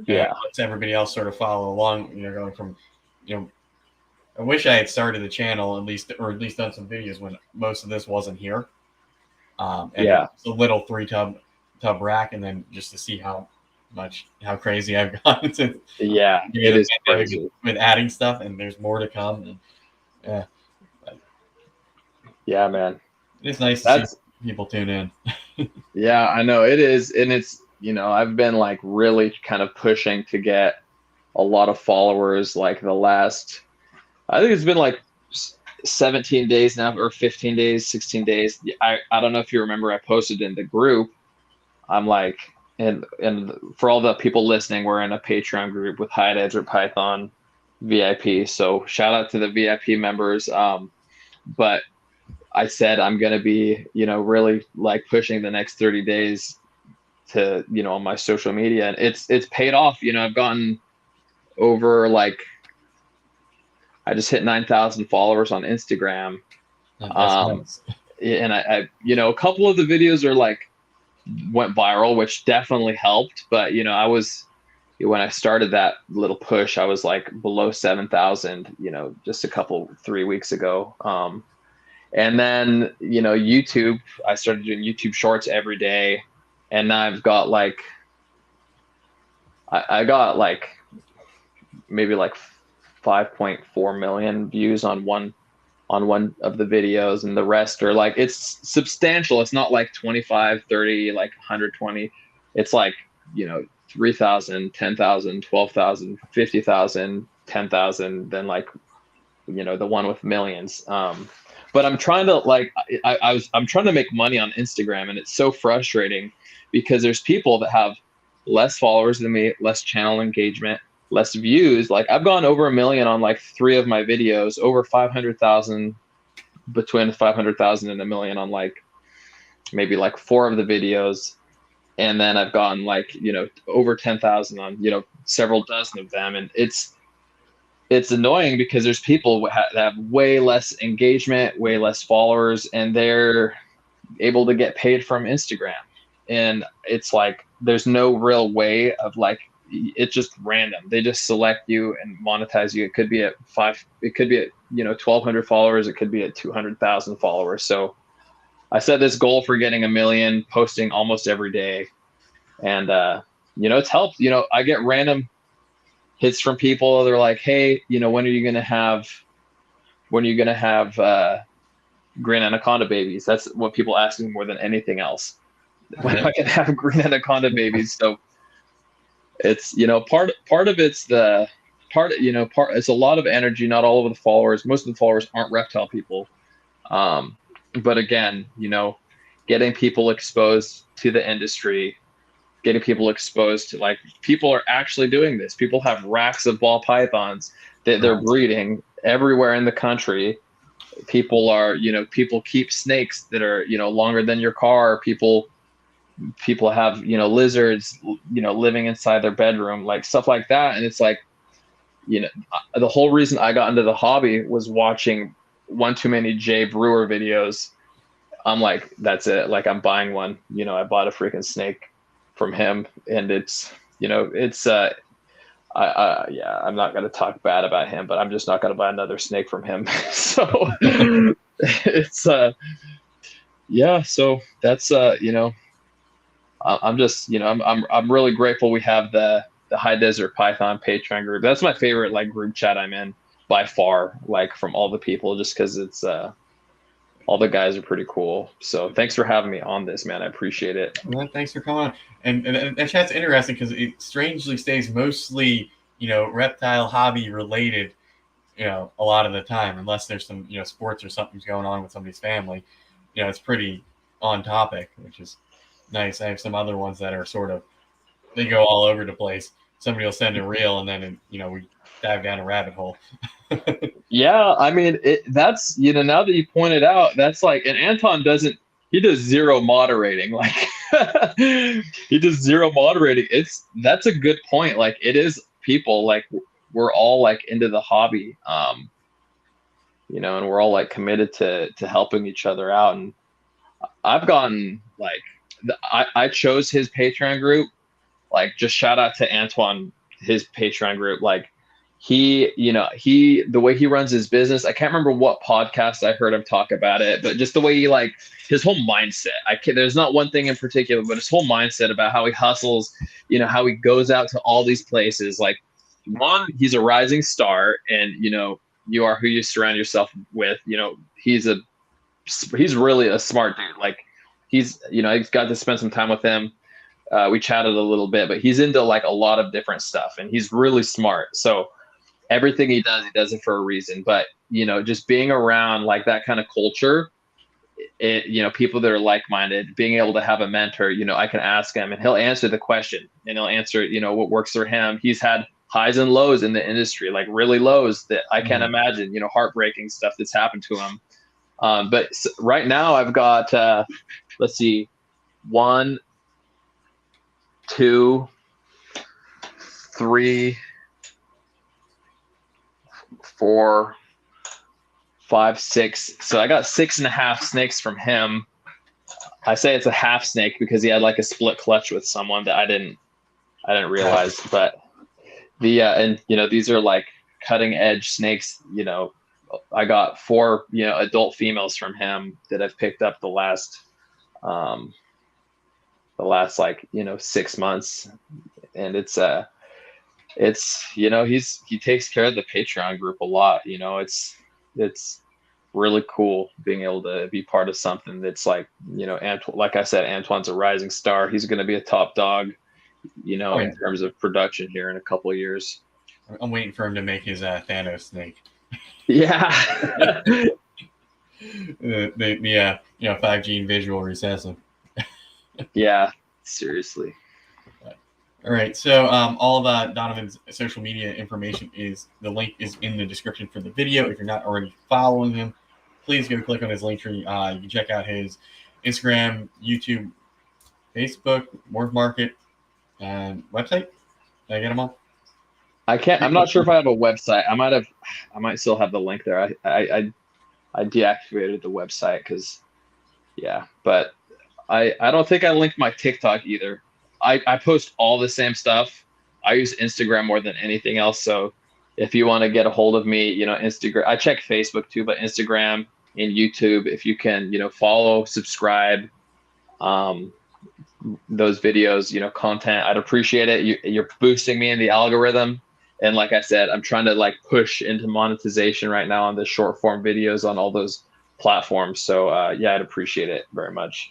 Yeah. lets everybody else sort of follow along. Going from, I wish I had started the channel or at least done some videos when most of this wasn't here. And it's a little 3-tub rack, and then just to see how crazy I've gotten to. It is crazy with adding stuff, and there's more to come. And, man, it's nice to see people tune in. Yeah, I know it is, and it's I've been like really kind of pushing to get a lot of followers. Like the last, I think it's been like 17 days now, or 15 days, 16 days. I don't know if you remember, I posted in the group. I'm like, and for all the people listening, we're in a Patreon group with High Desert Python VIP. So shout out to the VIP members. But I said I'm going to be, really like pushing the next 30 days to, on my social media, and it's paid off. I've gotten over I just hit 9,000 followers on Instagram. Nice. And I a couple of the videos are went viral, which definitely helped. But, when I started that little push, I was below 7,000, just 3 weeks ago. And then, YouTube, I started doing YouTube shorts every day. And now I've got I got maybe 5.4 million views on one of the videos, and the rest are it's substantial. It's not 25, 30, 120. It's 3,000, 10,000, 12,000, 50,000, 10,000, then the one with millions. But I'm trying to I'm trying to make money on Instagram, and it's so frustrating because there's people that have less followers than me, less channel engagement, less views. I've gone over 1 million on 3 of my videos, over 500,000, between 500,000 and 1 million on maybe 4 of the videos. And then I've gotten over 10,000 on, several dozen of them. And it's annoying because there's people that have way less engagement, way less followers, and they're able to get paid from Instagram. And it's there's no real way of it's just random. They just select you and monetize you. It could be at 5, it could be at 1,200 followers, it could be at 200,000 followers. So I set this goal for getting 1 million, posting almost every day, and it's helped. I get random hits from people. They're like, hey, when are you gonna have green anaconda babies? That's what people ask me more than anything else. When am I gonna have green anaconda babies? So it's part of it's the part it's a lot of energy. Not all of the followers, most of the followers aren't reptile people, but again, getting people exposed to the industry, getting people exposed to people are actually doing this. People have racks of ball pythons that they're breeding everywhere in the country. People are people keep snakes that are longer than your car. People have lizards living inside their bedroom, stuff like that. And it's the whole reason I got into the hobby was watching One Too Many Jay Brewer videos. I'm that's it. I'm buying one. I bought a freaking snake from him, and it's I'm not gonna talk bad about him, but I'm just not gonna buy another snake from him. So it's so that's I'm just I'm really grateful we have the High Desert Python Patreon group. That's my favorite group chat I'm in by far, from all the people, just because it's all the guys are pretty cool. So thanks for having me on this, man. I appreciate it. Well, thanks for coming on. And that chat's interesting because it strangely stays mostly reptile hobby related a lot of the time, unless there's some sports or something's going on with somebody's family. It's pretty on topic, which is nice. I have some other ones that are sort of, they go all over the place. Somebody will send a reel, and then we dive down a rabbit hole. Yeah, I mean, that's now that you pointed out, that's and Anton he does zero moderating. He does zero moderating. That's a good point. It is people, we're all into the hobby, and we're all committed to helping each other out. And I've gotten I chose his Patreon group like just shout out to Antoine, his Patreon group. Like the way he runs his business, I can't remember what podcast I heard him talk about it, but just the way he like his whole mindset. There's not one thing in particular, but his whole mindset about how he hustles, how he goes out to all these places. Like, one, he's a rising star, and you are who you surround yourself with. He's really a smart dude. Like, he's got to spend some time with him. We chatted a little bit, but he's into like a lot of different stuff, and he's really smart. So everything he does it for a reason. But just being around like that kind of culture, people that are like-minded, being able to have a mentor, I can ask him and he'll answer the question, and he'll answer what works for him. He's had highs and lows in the industry, like really lows that I can't imagine, heartbreaking stuff that's happened to him. But right now I've got let's see, 1, 2, 3, 4, 5, 6. So I got 6.5 snakes from him. I say it's a half snake because he had like a split clutch with someone that I didn't realize. But and these are like cutting edge snakes. I got 4 adult females from him that I've picked up the last like 6 months, and he takes care of the Patreon group a lot. It's really cool being able to be part of something that's like, like I said, Antoine's a rising star. He's going to be a top dog, in terms of production here in a couple of years. I'm waiting for him to make his Thanos snake. Yeah. the 5G visual recessive. Yeah, seriously. All right, so all of Donovan's social media information the link is in the description for the video. If you're not already following him, please go click on his link tree. You can check out his Instagram, YouTube, Facebook, Morph Market, and website. Did I get them all? I'm not sure if I have a website. I might still have the link there. I deactivated the website because, but I don't think I linked my TikTok either. I post all the same stuff. I use Instagram more than anything else. So if you want to get a hold of me, Instagram, I check Facebook too, but Instagram and YouTube, if you can, follow, subscribe, those videos, content, I'd appreciate it. You're boosting me in the algorithm. And like I said, I'm trying to like push into monetization right now on the short form videos on all those platforms. So I'd appreciate it very much.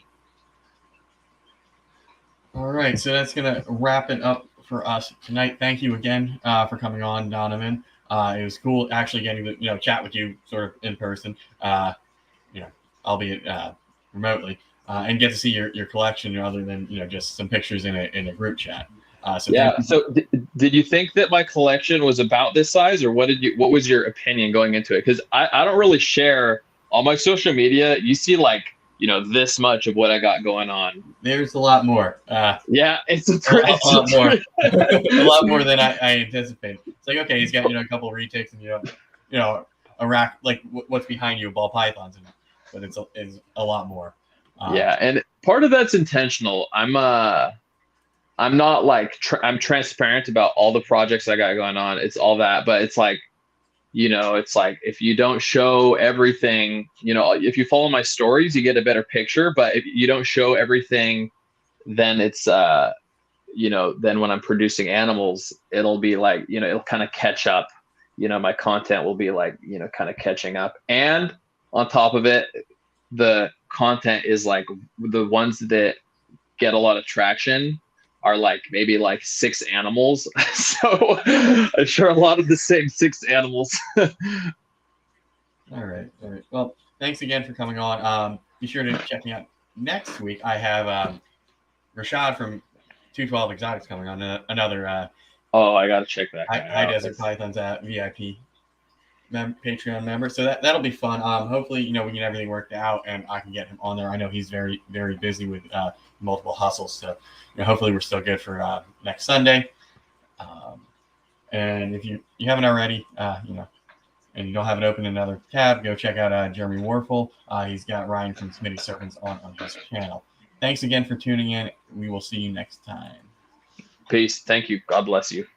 All right, so that's going to wrap it up for us tonight. Thank you again for coming on, Donovan. It was cool actually getting to chat with you sort of in person, albeit remotely, and get to see your collection other than just some pictures in a group chat. So did you think that my collection was about this size, or what was your opinion going into it? Because I don't really share on my social media. You see like this much of what I got going on. There's a lot more. It's a lot more. A lot more than I anticipated. It's like, okay, he's got a couple of retics and a rack like what's behind you, ball pythons, but it's a lot more. And part of that's intentional. I'm not like I'm transparent about all the projects I got going on. It's all that, but it's like, it's like if you don't show everything, if you follow my stories, you get a better picture. But if you don't show everything, then it's, then when I'm producing animals, it'll be like, it'll kind of catch up. My content will be like, kind of catching up. And on top of it, the content is like the ones that get a lot of traction are like maybe like 6 animals. So I'm sure a lot of the same 6 animals. All right. Well, thanks again for coming on. Be sure to check me out next week. I have Rashad from 212 Exotics coming on, another I gotta check that High Desert Pythons VIP Patreon member. So that'll be fun. Hopefully, we can get everything worked out and I can get him on there. I know he's very, very busy with multiple hustles. So hopefully we're still good for next Sunday. And if you haven't already, and you don't have it open in another tab, go check out Jeremy Warfel. He's got Ryan from Smitty Serpents on his channel. Thanks again for tuning in. We will see you next time. Peace. Thank you. God bless you.